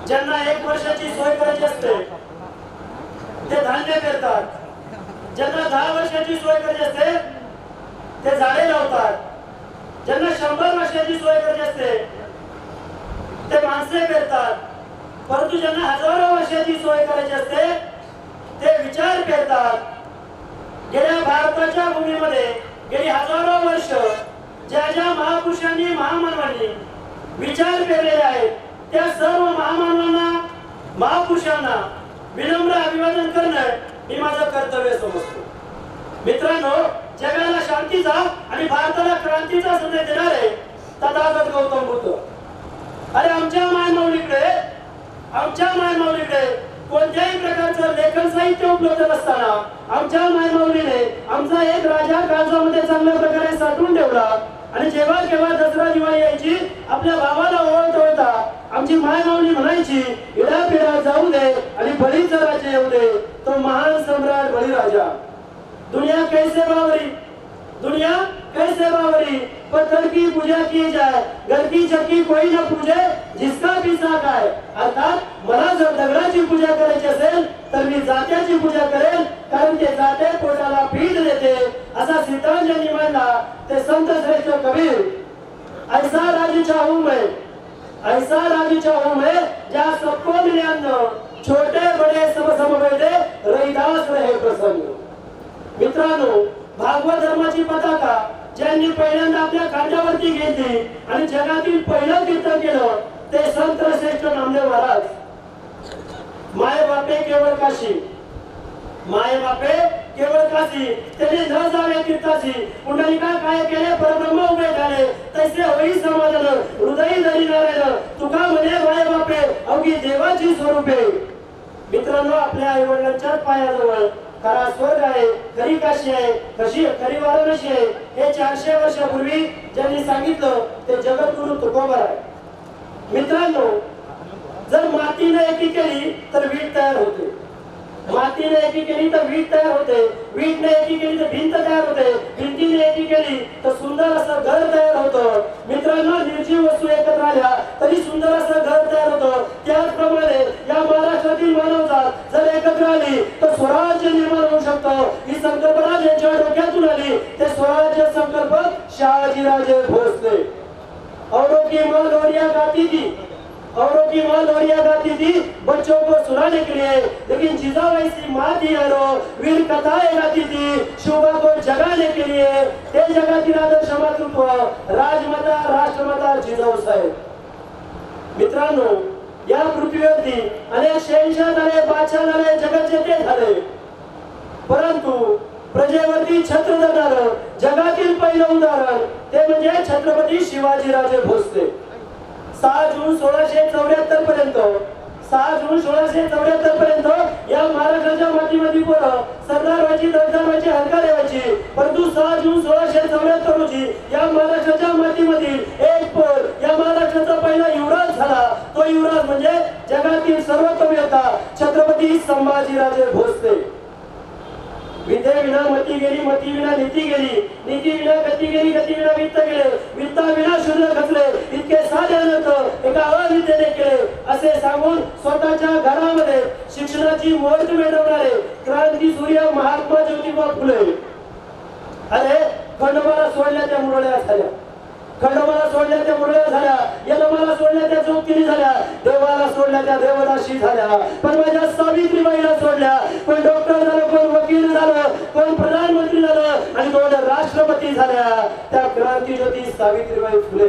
ज्यांना 1 वर्षाची सोय करायची असते ते धान्य पेरतात, ज्यांना 10 वर्षाची सोय करायची असते ते झाडे लावतात, ज्यांना 100 वर्षाची सोय करायची असते ते माणसे पेरतात, परंतु ज्यांना हजारो वर्षाची सोय करायची असते ते विचार पेरतात. गेल्या भारताच्या भूमीमध्ये गेली हजारो वर्ष ज्या ज्या महापुरुषांनी महामानवांनी विचार पेरलेले आहेत त्या सर्व महामानवांना महापुरुषांना विनम्र अभिवादन करणं हे माझं कर्तव्य समजतो. मित्रांनो, जगाला शांतीचा आणि भारताला क्रांतीचा संदेश देणारे तथागत गौतम बुद्ध. अरे आमच्या मायमाऊलीकडे कोणत्याही प्रकारचं लेखन साहित्य उपलब्ध नसताना आमच्या मायमाऊलीने आमचा एक राजा काळजामध्ये चांगल्या प्रकारे साठवून ठेवला. आणि जेव्हा केव्हा दसरा दिवाळी यायची आपल्या भावाला ओळखता आमची मायमाऊली म्हणायची, इडा पिढा जाऊ दे आणि बळीचं राज्य येऊ दे, तो महान सम्राट बळीराजा. दुनिया कैसे बावरी पत्थर की पूजा की जाए, घर की चक्की कोई न पूजे जिसका भी साथ आहे. अर्थात मला जर दगडाची पूजा करायची असेल तर मी जात्याची पूजा करेल, कारण ते जाते पोटाला पीठ देते असा सिद्धांत ज्यांनी मांडला ते संत श्रेष्ठ कबीर. ऐसा राजू चाहूं मैं जहाँ सबको मिले अन्न, छोटे बडे सब समवेदे रहिदास रहे प्रसन्न. मित्रांनो, भागवत धर्माची पताका ज्यांनी पहिल्यांदा आपल्या खांद्यावरती घेतली आणि जगातील पहिलं कीर्तन केलं ते संत श्रेष्ठ नामदेव महाराज. माय बापे केवळ काशी त्याने न जावे तीर्थाची, पुंडलिका काय केले परब्रह्म उभे झाले, तैसे होई समाधान हृदयी धरी नारायण, तुका म्हणे माय बापे अवघी देवाची स्वरूपे. मित्रांनो, आपल्या आई वडिलांच्या पायाजवळ खरा स्वर्ग आहे, खरी काशी आहे, खरी वाराणसी आहे. हे 400 वर्षापूर्वी ज्यांनी सांगितलं ते जगद्गुरु तुकोबर आहे. मित्रांनो, जर मातीने एकी केली तर वीट तयार होते, मातीने एकी केली तर वीट तयार होते, वीटने एकी केली तर भिंत तयार होते, भिंतीने एकी केली तर सुंदर असं घर तयार होतं. मित्रांनो, निर्जीव वस्तू एकत्र आल्या तरी सुंदर असं घर तयार होतं. त्याचप्रमाणे या महाराष्ट्रातील मानवजात जर एकत्र आली तर स्वराज्य निर्माण होऊ शकतं. ही संकल्पना ज्यांच्या डोक्यातून आली ते स्वराज्य संकल्पक शहाजीराजे भोसले. औरों की मां लोरिया गाती थी बच्चों को सुनाने के लिए, लेकिन जिजाबाई सी माँ थी यारो, वीर कथाएं गाती थी शोभा को जगाने के लिए. ते जगातील आदर्श मातृत्व राजमाता राष्ट्रमाता जिजाऊसाहेब. मित्रांनो, या पृथ्वीवरती अनेक शहनशाह झाले, बादशाह झाले, जगज्जेते झाले, परंतु प्रजेवरती छत्र धरणारं जगातील पहिलं उदाहरण ते म्हणजे छत्रपती शिवाजीराजे भोसले. 6 जून 1674 पर्यंत या महाराष्ट्राच्या मातीमध्ये पोरं सरदार व्हायची, दर्जदार व्हायची, हलकारे व्हायची, परंतु 6 जून 1674 रोजी या महाराष्ट्राच्या मातीमधील एक पोर या महाराष्ट्राचा पहिला युवराज झाला. तो युवराज म्हणजे जगातील सर्वोत्तम योद्धा छत्रपती संभाजीराजे भोसले. विद्ये विना मती गेली, मती विना नीती गेली, नीती विना गती गेली, गती विना वित्त गेले, वित्ता विना शूद्र खचले, इतके साधे अनर्थ एका अविद्येने केले असे सांगून स्वतःच्या घरामध्ये शिक्षणाची मोहर मिळवणारे क्रांती सूर्य महात्मा ज्योतिबा फुले. अरे खंडोबाला सोडल्या त्या मुरळ्या झाल्या, खंडोबाला सोडल्या त्या मुरळ्या झाल्या, यलमाला सोडल्या त्या जोगतिनी झाल्या, देवाला सोडल्या त्या देवदासी झाल्या, पण माझ्या सावित्रीबाईला सोडल्या. कोण डॉक्टर झालं, कोण वकील झालं, कोण प्रधानमंत्री झालं आणि कोण राष्ट्रपती झाल्या. त्या क्रांती ज्योती सावित्रीबाई फुले.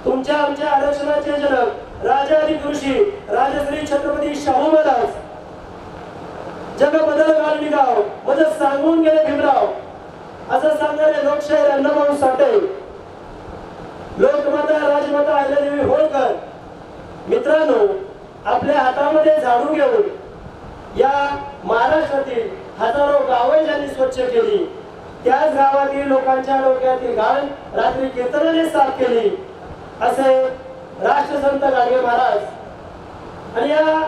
तुमच्या आमच्या आरक्षणाचे जनक राजाधिक ऋषी राजश्री छत्रपती शाहू महाराज. जग बदल घालून गाव म्हणजे सांगून गेले भीमराव असं सांगणारे लोकशाहीर अण्णाभाऊ साठे, लोकमाता राजमाता अहिल्यादेवी होळकर. मित्रांनो, आपल्या हातामध्ये झाडू घेऊन या महाराष्ट्रातील हजारो गावे ज्यांनी स्वच्छ केली, त्याच गावातील लोकांच्या डोक्यातील घाण रात्री कीर्तनाने साफ केली असे राष्ट्रसंत गाडगे महाराज. आणि या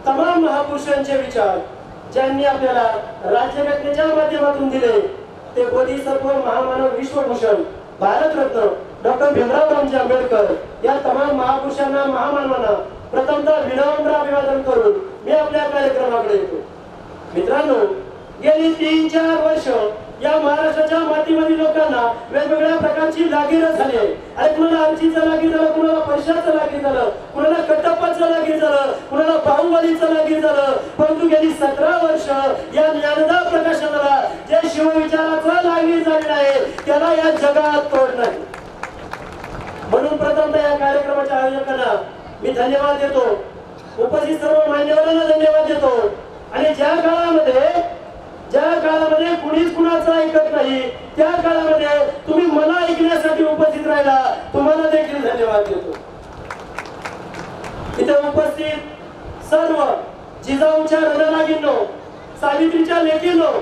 तमाम महापुरुषांचे विचार ज्यांनी आपल्याला राज्यघटनेच्या माध्यमातून दिले ते बोधिसत्व महामानव विश्वभूषण भारतरत्न डॉक्टर भीमराव रामजी आंबेडकर या तमाम महापुरुषांना महामानवांना प्रथमतः विनम्र अभिवादन करून मी आपल्या कार्यक्रमाकडे येतो. मित्रांनो, गेली 3-4 वर्ष या महाराष्ट्राच्या मातीमधील लोकांना वेगवेगळ्या प्रकारची लागीर झाली. अरे कुणाला आर्चीचं लागीर झालं, कुणाला पैशाचं लागीर झालं, कुणाला कटप्पाचं लागीर झालं, कुणाला बाहुबलीचं लागीर झालं. परंतु गेली 17 वर्ष या ज्ञानदा प्रकाशनाला जे शिवविचाराचं लागीर झालेलं आहे त्याला या जगात तोड नाही. म्हणून प्रथमतः या कार्यक्रमाच्या आयोजकांना मी धन्यवाद देतो. उपस्थित सर्व मान्यवरांना धन्यवाद देतो. आणि ज्या काळामध्ये कुणीच कुणाचं ऐकत नाही त्या काळामध्ये तुम्ही मला ऐकण्यासाठी उपस्थित राहिला, तुम्हाला देखील धन्यवाद देतो. इथे उपस्थित सर्व जिजाऊच्या रणरागींनो, सावित्रीच्या लेकींनो,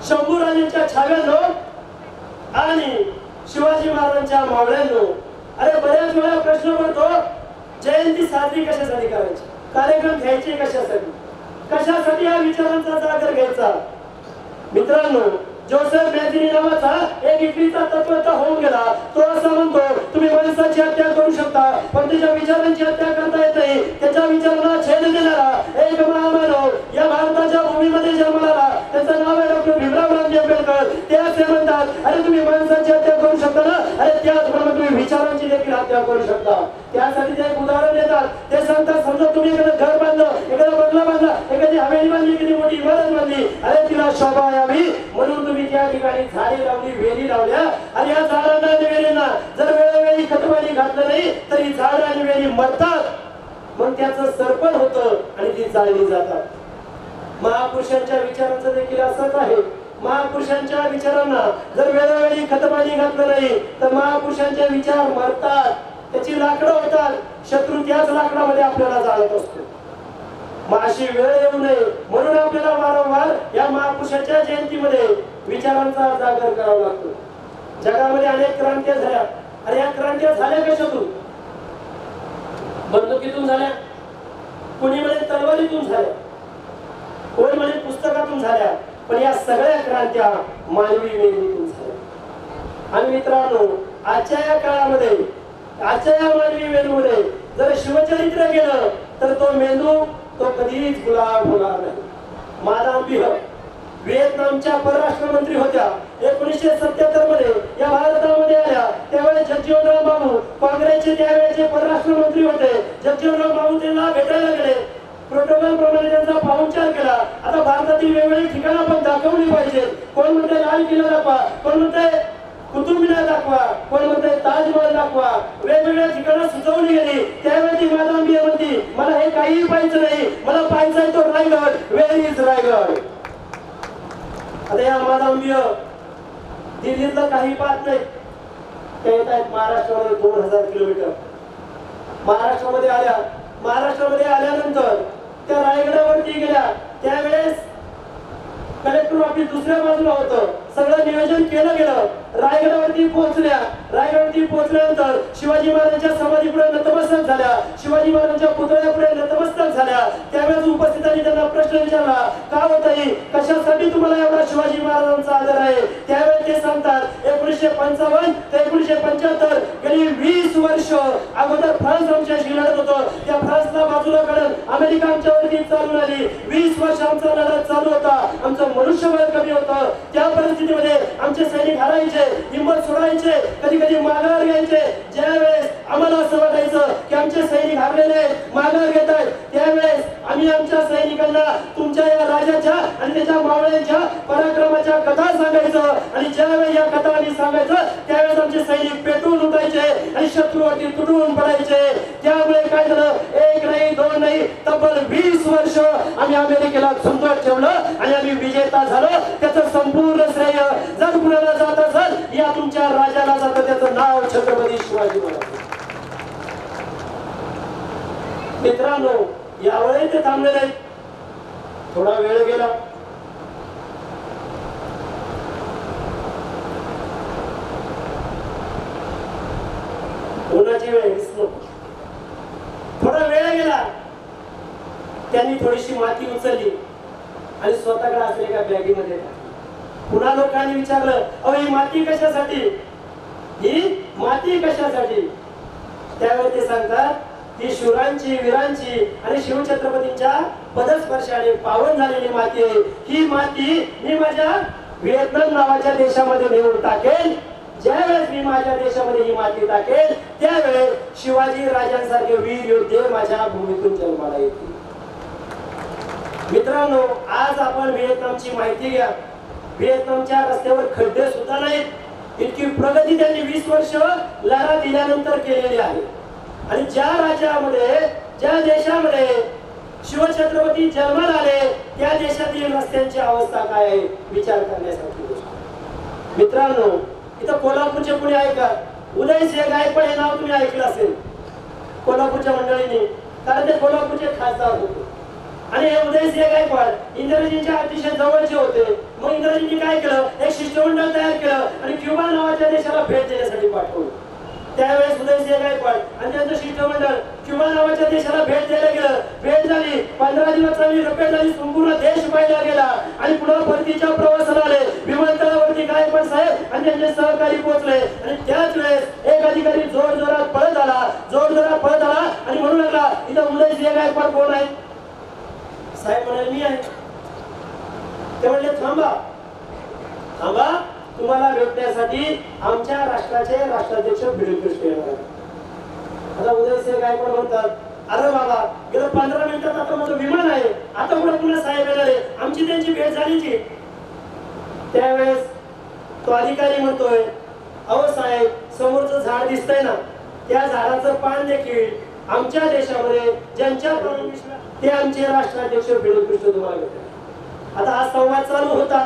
शंभूराजांच्या छाव्यांनो आणि शिवाजी महाराजांच्या मावळ्यांनो. अरे बऱ्याच वेळा प्रश्न पडतो, जयंती साजरी कशासाठी करायची, कार्यक्रम घ्यायचे कशासाठी हा विचारांचा जागर घ्यायचा. मित्रांनो, जोसेफ मॅझिनी नावाचा एक इटलीचा तत्ववेत्ता होऊन गेला. तो असं म्हणतो, तुम्ही माणसाची हत्या करू शकता पण त्याच्या विचारांची हत्या करता येत नाही. त्याच्या विचारांना छेद देणारा एक महामानव या भारताच्या भूमीमध्ये जन्माला आला. त्याचं नाव आहे डॉक्टर भीमराव रामजी आंबेडकर. ते असे म्हणतात, अरे तुम्ही माणसाची हत्या करू शकता ना, अरे त्याचप्रमाणे तुम्ही विचारांची देखील हत्या करू शकता. त्यासाठी ते एक उदाहरण देतात. ते सांगतात, समजा तुम्ही एखादं घर बांधलं, एखादा बंगला बांधला, एखादी हवेली बांधली, एखादी मोठी इमारत बांधली. अरे तिला शोभा यावी म्हणून तुम्ही त्या ठिकाणी झाडे लावली, वेली लावल्या. आणि या झाडांना आणि वेलींना जर वेळोवेळी खतपाणी घातलं नाही तरी झाड आणि वेली मरतात. मग त्याचं सरपण होतं आणि ती जाळली जातात. महापुरुषांच्या विचारांचं देखील असंच आहे. महापुरुषांच्या विचारांना जर वेळोवेळी खतपाणी घातलं नाही तर महापुरुषांचे विचार मरतात, त्याची लाकडं होतात. शत्रू त्याच लाकडामध्ये आपल्याला जाळत असतो. मग अशी वेळ येऊ नये म्हणून आपल्याला वारंवार या महापुरुषाच्या जयंतीमध्ये विचारांचा जागर करावा लागतो. जगामध्ये अनेक क्रांत्या झाल्या. अरे या क्रांत्या झाल्या कशातून? बंदुकीतून झाल्या, कुणी म्हणे तलवारीतून झाल्या, कोण म्हणे पुस्तकातून झाल्या. पण या सगळ्या क्रांत्या मानवी मेंदूतून झाल्या. आणि मित्रांनो, आजच्या या काळामध्ये, आजच्या या मानवी मेंदूमध्ये जर शिवचरित्र गेलं तर तो मेंदू तो कधीच गुलाब होणार नाही. मादाम बिह व्हिएतनामच्या परराष्ट्र मंत्री होत्या. 1977 मध्ये या भारतामध्ये आल्या. त्यावेळेस जगजीवनराव बाबू काँग्रेसचे त्यावेळेचे परराष्ट्र मंत्री होते. जगजीवनराव बाबू त्यांना भेटायला गेले. प्रोटोकॉल प्रमाणे त्यांचा पाहुणचार केला. आता भारतातील वेगवेगळी ठिकाणं आपण दाखवली पाहिजेत. कोण म्हणते लाल किल्ला दाखवा, कोण म्हणते कुतुब मिनार दाखवा, कोण म्हणते ताजमहल दाखवा. वेगवेगळ्या ठिकाणं सुचवली गेली. त्यावेळी ती मादाम बिह म्हणती, मला हे काहीही पाहायचं नाही, मला पाहायचा आहे तो रायगड. Where is Raigad? आता या मादाम बिह दिल्लीतलं काही पाहत नाही. ते येत आहेत महाराष्ट्रामध्ये 2000 किलोमीटर. महाराष्ट्रामध्ये आल्या. महाराष्ट्रामध्ये आल्यानंतर त्या रायगडावरती गेल्या. त्यावेळेस कलेक्टर ऑफिस दुसऱ्या बाजूला होतं. सगळं नियोजन केलं गेलं. रायगडावरती पोहोचल्या. रायगडावरती पोहोचल्यानंतर शिवाजी महाराजांच्या समाधीपुढे नतमस्तक झाल्या. शिवाजी महाराजांच्या पुतळ्यापुढे नतमस्तक झाल्या. त्यावेळेस उपस्थितांनी त्यांना प्रश्न विचारला, का होताई, कशासाठी तुम्हाला एवढा शिवाजी महाराजांचा आदर आहे? त्यावेळेस ते सांगतात, 1955 ते 1975 गेली 20 वर्ष अगोदर फ्रान्स आमच्याशी लढत होतं. त्या फ्रान्सला बाजूला काढून अमेरिका आमच्यावरती चालून आली. 20 वर्ष आमचा लढत चालू होता. आमचं मनुष्यबळ कमी होतं. त्या परिस्थितीमध्ये आमचे सैनिक हरायचे, हिंमत सोडायचे, कधी कधी माघार घ्यायचे. ज्यावेळेस आम्हाला असं वाटायचं की आमचे सैनिक हरलेले आहेत, माघार घेत आहेत, त्यावेळेस आम्ही आमच्या सैनिकांना तुमच्या या राजाच्या आणि त्याच्या मावळ्यांच्या पराक्रमाच्या कथा सांगायचं. आणि ज्यावेळेस या कथा आम्ही सांगायचं त्यावेळेस आमचे सैनिक पेटून उठायचे आणि शत्रूवरती तुटून पडायचे. त्यामुळे काय झालं, एक नाही दोन नाही, तब्बल 20 वर्ष आम्ही अमेरिकेला झुंजत ठेवलं आणि आम्ही विजेता झालो. त्याचं संपूर्ण श्रेय जर कुणाला जात असेल या तुमच्या राजाला जातं. त्याचं नाव छत्रपती शिवाजी महाराज. मित्रांनो, यावेळी ते थांबले नाही. थोडा वेळ गेला. उन्हाची वेळ थोडा वेळ गेला. त्यांनी थोडीशी माती उचलली आणि स्वतःकडे असलेल्या बॅगीमध्ये टाकली. पुन्हा लोकांनी विचारलं, अहो ही माती कशासाठी? ही माती कशासाठी? त्यावेळी ते सांगतात की शूरांची, वीरांची आणि शिवछत्रपतींच्या पदस्पर्शाने पावन झालेली माती आहे. ही माती मी माझ्या व्हिएतनाम नावाच्या देशामध्ये नेऊन टाकेल. ज्यावेळेस मी माझ्या देशामध्ये ही माती टाकेल त्यावेळेस शिवाजी राजांसारखे वीर योद्धे माझ्या भूमीतून जन्माला येतील. मित्रांनो, आज आपण व्हिएतनामची माहिती घ्या. व्हिएतनामच्या रस्त्यावर खड्डे सुद्धा नाहीत. इतकी प्रगती त्यांनी 20 वर्ष लढा दिल्यानंतर केलेली आहे. आणि ज्या राज्यामध्ये, ज्या देशामध्ये शिवछत्रपती जन्माला आले त्या देशातील रस्त्यांची अवस्था काय आहे विचार करण्यासाठी. मित्रांनो, इथं कोल्हापूरचे कुणी ऐका, उदयसिंह गायकवाड हे नाव तुम्ही ऐकलं असेल कोल्हापूरच्या मंडळींनी, कारण ते कोल्हापूरचे खासदार होते. आणि हे उदयसिंह गायकवाड इंग्रजींच्या अतिशय जवळचे होते. मग इंग्रजींनी काय केलं, एक शिष्टमंडळ तयार केलं आणि क्युबा नावाच्या देशाला भेट देण्यासाठी पाठवलं. त्यावेळेस उदयसिंह गायकवाड आणि त्यांचं शिष्टमंडळ क्युबा नावाच्या देशाला भेट द्यायला गेलं. भेट झाली, 15 दिवस चालली, भेट झाली, संपूर्ण देश पाहिला गेला आणि पुन्हा परतीच्या प्रवासाला आले. विमानतळावरती गायकवाड साहेब आणि त्यांचे सहकारी पोहोचले आणि त्याच वेळेस एक अधिकारी जोरजोरात पळत आला, जोरजोरात पळत आला आणि म्हणू लागला, इथं उदयसिंह गायकवाड कोण आहे? साहेब म्हणाले, मी आहे. ते म्हणले, थांबा थांबा, तुम्हाला भेटण्यासाठी आमच्या राष्ट्राचे राष्ट्राध्यक्ष भिडे येणार. आता उदयसिंह गायकवाड म्हणतात, अरे बाबा, गेलं 15 मिनिटात आता माझं विमान आहे, आता कुठे पुन्हा साहेब येणार आहे, आमची त्यांची भेट झालीची. त्यावेळेस तो अधिकारी म्हणतोय, अहो साहेब, समोरचं झाड दिसतंय ना, त्या झाडाचं पान देखील आमच्या देशामध्ये ज्यांच्या ते आमचे राष्ट्राध्यक्ष भिडे तुम्हाला भेटले. आता हा संवाद चालू होता.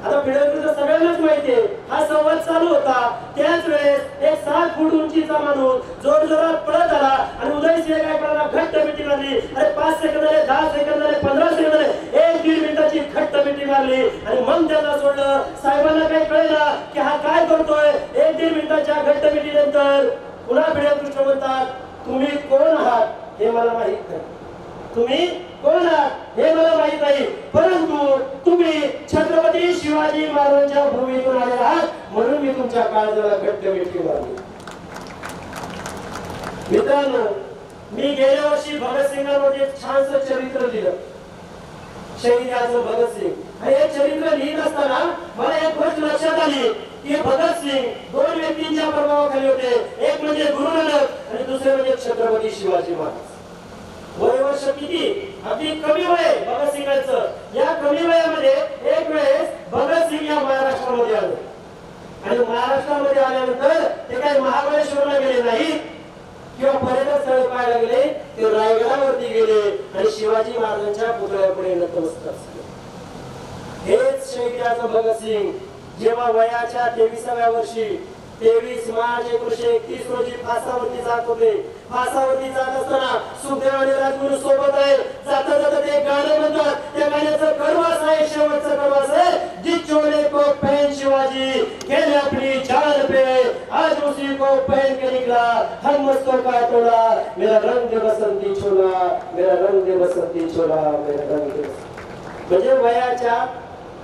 आता भिडे सगळ्यांनाच माहितीये हा संवाद चालू होता. त्याच वेळेस एक 7 फूट उंचीचा माणूस जोरजोरात पळत आला आणि उदयसिंह गायकवाडांना घट्ट मिठी मारली. अरे 5 सेकंद आले, 10 सेकंद आले, 15 सेकंद आले, 1-1.5 मिनिटाची घट्ट मिठी मारली आणि मग त्यांना सोडलं. साहेबांना काही कळलं की हा काय करतोय. 1-1.5 मिनिटाच्या घट्ट मिठी नंतर पुन्हा भिडे म्हणतात, तुम्ही कोण आहात हे मला माहित नाही, तुम्ही कोण आहात हे मला माहित नाही, परंतु तुम्ही छत्रपती शिवाजी महाराजांच्या भूमीतून आले आहात म्हणून मी तुमच्या काळजाला घट्ट मिठी मारली. मित्रांनो, मी गेल्या वर्षी भगतसिंगांमध्ये छानसं चरित्र लिहिलं, शहीद भगतसिंग. आणि हे चरित्र लिहित असताना मला एक गोष्ट लक्षात आली की भगतसिंग 2 व्यक्तींच्या प्रभावाखाली होते. एक म्हणजे गुरु नानक आणि दुसरे म्हणजे छत्रपती शिवाजी महाराज. वर्ष किती, अगदी कमी वय भगतसिंगांचं. या कमी वयामध्ये एक वेळेस भगतसिंग या महाराष्ट्रामध्ये आले आणि महाराष्ट्रामध्ये आल्यानंतर ते काही महाबळेश्वरला गेले नाही किंवा पर्यटन स्थळ पाहायला गेले, ते रायगडावरती गेले आणि शिवाजी महाराजांच्या पुतळ्यापुढे नतमस्तक झाले. हेच शहीद भगतसिंग जेव्हा वयाच्या 23व्या वर्षी 23 मार्च 1931 रोजी फासावरती जात होते. फासावरती जात असताना सुखदेव आणि राजगुरू सोबत आहे. जाता जाता ते गाणं म्हणतात. त्या गाण्याचं कडवास आहे, शेवटचं कडवास आहे, जिस चोले को पहन शिवाजी खेले अपनी जान पे, आज उसी को पहन के निकला हम मस्तों का तोड़ा, मेरा रंग बसंती छोला, मेरा रंग बसंती छोला, मेरा रंग. म्हणजे वयाच्या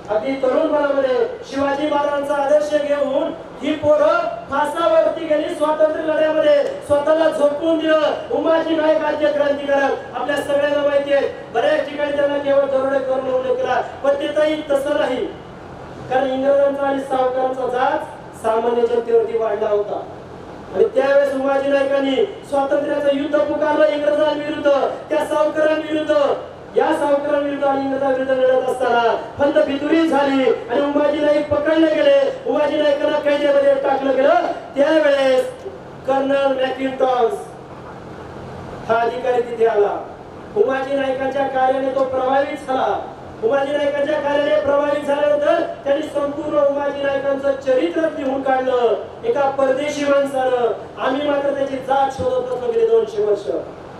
अगदी तरुणपणामध्ये शिवाजी महाराजांचा आदर्श घेऊन ही पोरं फासावरती गेली. स्वातंत्र्य लढ्यामध्ये स्वतःला झोपून दिलं. उमाजी नाईक राज्य क्रांतिकारक आपल्या सगळ्यांना माहिती आहे. बऱ्याच ठिकाणी त्यांना केवळ दरोडेखोर म्हणून उल्लेख केला, पण ते तसं नाही, कारण इंग्रजांचा आणि सावकारांचा जाच सामान्य जनतेवरती वाढला होता. आणि त्यावेळेस उमाजी नाईकांनी स्वातंत्र्याचं युद्ध पुकारलं इंग्रजांविरुद्ध, त्या सावकारांविरुद्ध. या सावकारांविरुद्ध आणि इंग्रजांविरुद्ध लढत असताना फंद फितुरी झाली आणि उमाजी नाईक पकडले गेले. उमाजी नाईकांना कैदेमध्ये टाकलं गेलं. त्यावेळेस कर्नल मॅकिंटॉश हा अधिकारी तिथे आला. उमाजी नाईकांच्या कार्याने तो प्रभावित झाला. उमाजी नाईकांच्या कार्याने प्रभावित झाल्यानंतर त्यांनी संपूर्ण उमाजी नाईकांचं चरित्र लिहून काढलं एका परदेशी माणसानं. आम्ही मात्र त्याची जात शोधत होतो गेले 200 वर्ष.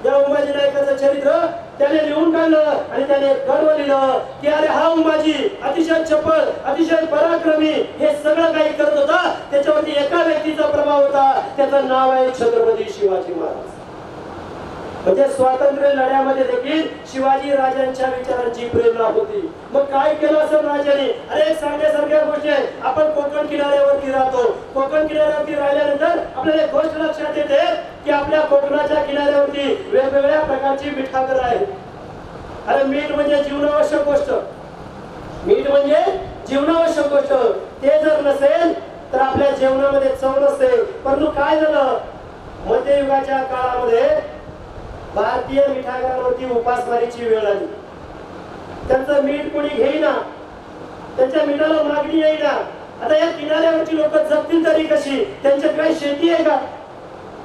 या उमाजी नाईकांचं चरित्र त्याने लिहून काढलं आणि त्याने गर्व लिहिलं की अरे हा उमाजी अतिशय चपळ, अतिशय पराक्रमी, हे सगळं काही करत होता. त्याच्यावरती एका व्यक्तीचा प्रभाव होता, त्याचं नाव आहे छत्रपती शिवाजी महाराज. म्हणजे स्वातंत्र्य लढ्यामध्ये देखील शिवाजी राजांच्या विचारांची प्रेरणा होती. मग काय केलं असं राजाने? अरे सांगण्यासारख्या गोष्टी आहे. आपण कोकण किनाऱ्यावरती राहतो. कोकण किनाऱ्यावरती राहिल्यानंतर आपल्याला एक गोष्ट लक्षात येते की आपल्या कोकणाच्या किनाऱ्यावरती वेगवेगळ्या प्रकारची मिठागर आहेत. अरे मीठ म्हणजे जीवनावश्यक गोष्ट. मीठ म्हणजे जीवनावश्यक गोष्ट. ते जर नसेल तर आपल्या जेवणामध्ये चव नसते. परंतु काय झालं, मध्ययुगाच्या काळामध्ये भारतीय मिठागरांवरती उपासमारीची वेळ आली. त्यांचं मीठ कोणी घेईना, त्यांच्या मिठाला मागणी येईना. आता या किनाऱ्यावरची लोक जगतील तरी कशी? त्यांच्यात काही शेती आहे का?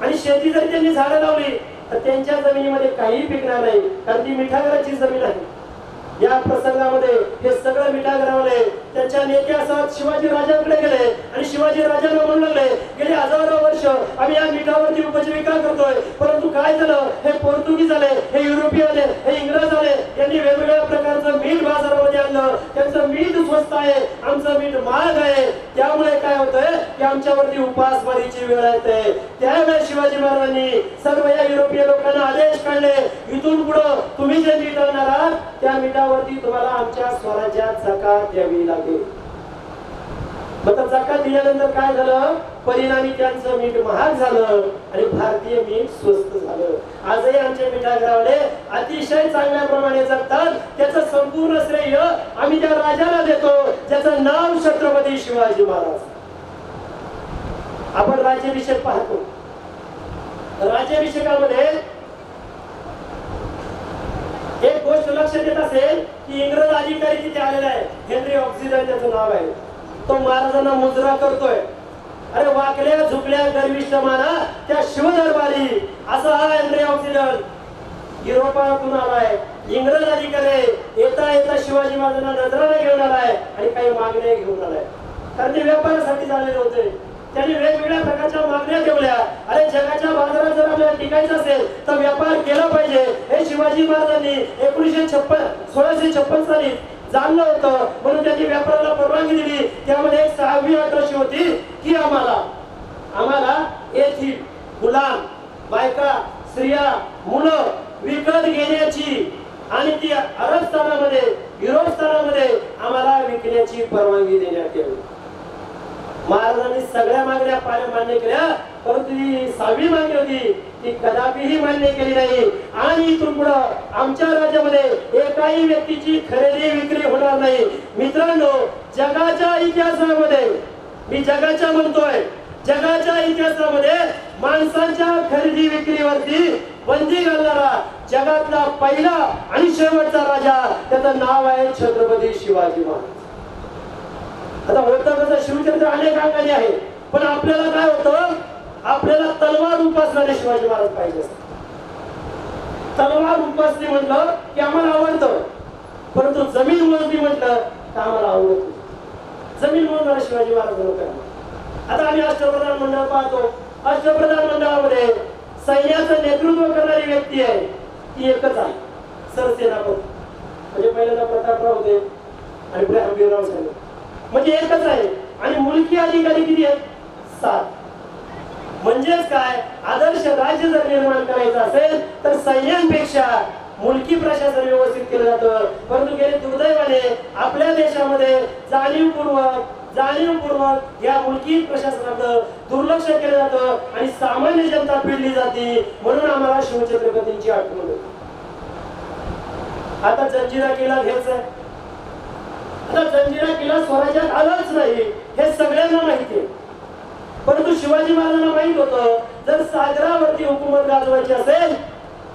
आणि शेती जरी त्यांनी झाडं लावली तर त्यांच्या जमिनीमध्ये काही पिकणार नाही, कारण ती मिठागराची जमीन आहे. या प्रसंगामध्ये हे सगळं मिठागरावले त्यांच्या नेत्यासह शिवाजी राजांकडे गेले आणि शिवाजी राजांना म्हणू लागले, गेली हजारो वर्ष आम्ही या मिठावरती उपजीविका करतोय, परंतु काय झालं, हे पोर्तुगीज आले, हे युरोपीय आले, हे इंग्रज आले, यांनी वेगवेगळ्या प्रकारचं मीठ बाजारामध्ये आणलं. त्यांचं मीठ स्वस्त आहे, आमचं मीठ महाग आहे. त्यामुळे काय होतंय की आमच्यावरती उपासमारीची वेळ येते. त्यावेळेस शिवाजी महाराजांनी सर्व या युरोपीय लोकांना आदेश काढले, इथून पुढे तुम्ही जे मीठ आणणार आहात त्या मिठावरती तुम्हाला आमच्या स्वराज्यात जकात द्यावी लागेल. मग जकात दिल्यानंतर काय झालं, परिणामी त्यांचं मीठ महाग झालं आणि भारतीय मीठ स्वस्त झालं. आजही आमचे मिठागरावले अतिशय चांगल्या प्रमाणे जगतात. त्याचं संपूर्ण श्रेय आम्ही त्या राजाला देतो ज्याचं नाव छत्रपती शिवाजी महाराज. आपण राज्याभिषेक पाहतो. राज्याभिषेकामध्ये एक गोष्ट लक्षात येत असेल की इंग्रज अधिकारी तिथे आलेला आहे. हेनरी ऑक्सिजन त्याचं नाव आहे. तो महाराजांना मुजरा करतोय. अरे वाकल्या झुकल्या गर्विष्ठ माना त्या शिवदरबारी, असा हा हेनरी ऑक्सिजन युरोपातून आलाय. इंग्रज अधिकारी येता येता शिवाजी महाराजांना नजराने घेऊन आलाय आणि काही मागण्या घेऊन आलाय. कारण ते व्यापारासाठी झालेले होते. त्यांनी वेगवेगळ्या प्रकारच्या मागण्या ठेवल्या. अरे जगाच्या बाजारात जर आपल्याला टिकायचं असेल तर व्यापार केला पाहिजे. हे शिवाजी महाराजांनी 1656 साली जाणलं होतं, म्हणून त्यांनी व्यापाराला परवानगी दिली. त्यामध्ये एक 6वी अट अशी होती की आम्हाला येथील गुलाम, बायका, स्त्रिया, मुलं विकत घेण्याची आणि ती अरबस्थानामध्ये, युरोपस्थानामध्ये आम्हाला विकण्याची परवानगी देण्यात यावी. महाराजांनी सगळ्या मागण्या मान्य केल्या, परंतु ती 6वी मागणी होती ती कदापिही मान्य केली नाही. आणि इथून पुढे आमच्या राज्यामध्ये एकाही व्यक्तीची खरेदी विक्री होणार नाही. मित्रांनो, जगाच्या इतिहासामध्ये, मी जगाच्या म्हणतोय, जगाच्या इतिहासामध्ये माणसांच्या खरेदी विक्रीवरती बंदी घालणारा जगातला पहिला आणि शेवटचा राजा, त्याचं नाव आहे छत्रपती शिवाजी महाराज. आता होतं कसं, शिवचरित्र अनेक अंगाने आहे, पण आपल्याला काय होतं, आपल्याला तलवार उपासणारे शिवाजी महाराज पाहिजे असतात. तलवार उपासणी म्हटलं की आम्हाला आवडतं, परंतु जमीन मोजणी म्हटलं तर आम्हाला आवडत नाही. जमीन मोजणारे शिवाजी महाराज लोक. आता आम्ही अष्टप्रधान मंडळ पाहतो. अष्टप्रधान मंडळामध्ये सैन्याचं नेतृत्व करणारी व्यक्ती आहे ती एकच आहे, सरसेनापती. म्हणजे पहिल्यांदा प्रतापराव होते आणि पुढे हंबीरराव साहेब, म्हणजे एकच आहे. आणि मुलकी अधिकारी किती आहेत? 7. म्हणजेच काय, आदर्श राज्य जर निर्माण करायचं असेल तर सैन्यांपेक्षा मुलकी प्रशासन व्यवस्थित केलं जातं. परंतु गेले दुर्दैवाने आपल्या देशामध्ये जाणीवपूर्वक या मुलकी प्रशासनाकडे दुर्लक्ष केलं जातं आणि सामान्य जनता पिळली जाते. म्हणून आम्हाला शिवछत्रपतींची आठवण होते. आता जंजिरा किल्ला घ्यायचा. आता जंजिरा किल्ला स्वराज्यात आलाच नाही हे सगळ्यांना माहिती आहे, परंतु शिवाजी महाराजांना माहित होतं जर सागरावरती हुकूमत गाजवायची असेल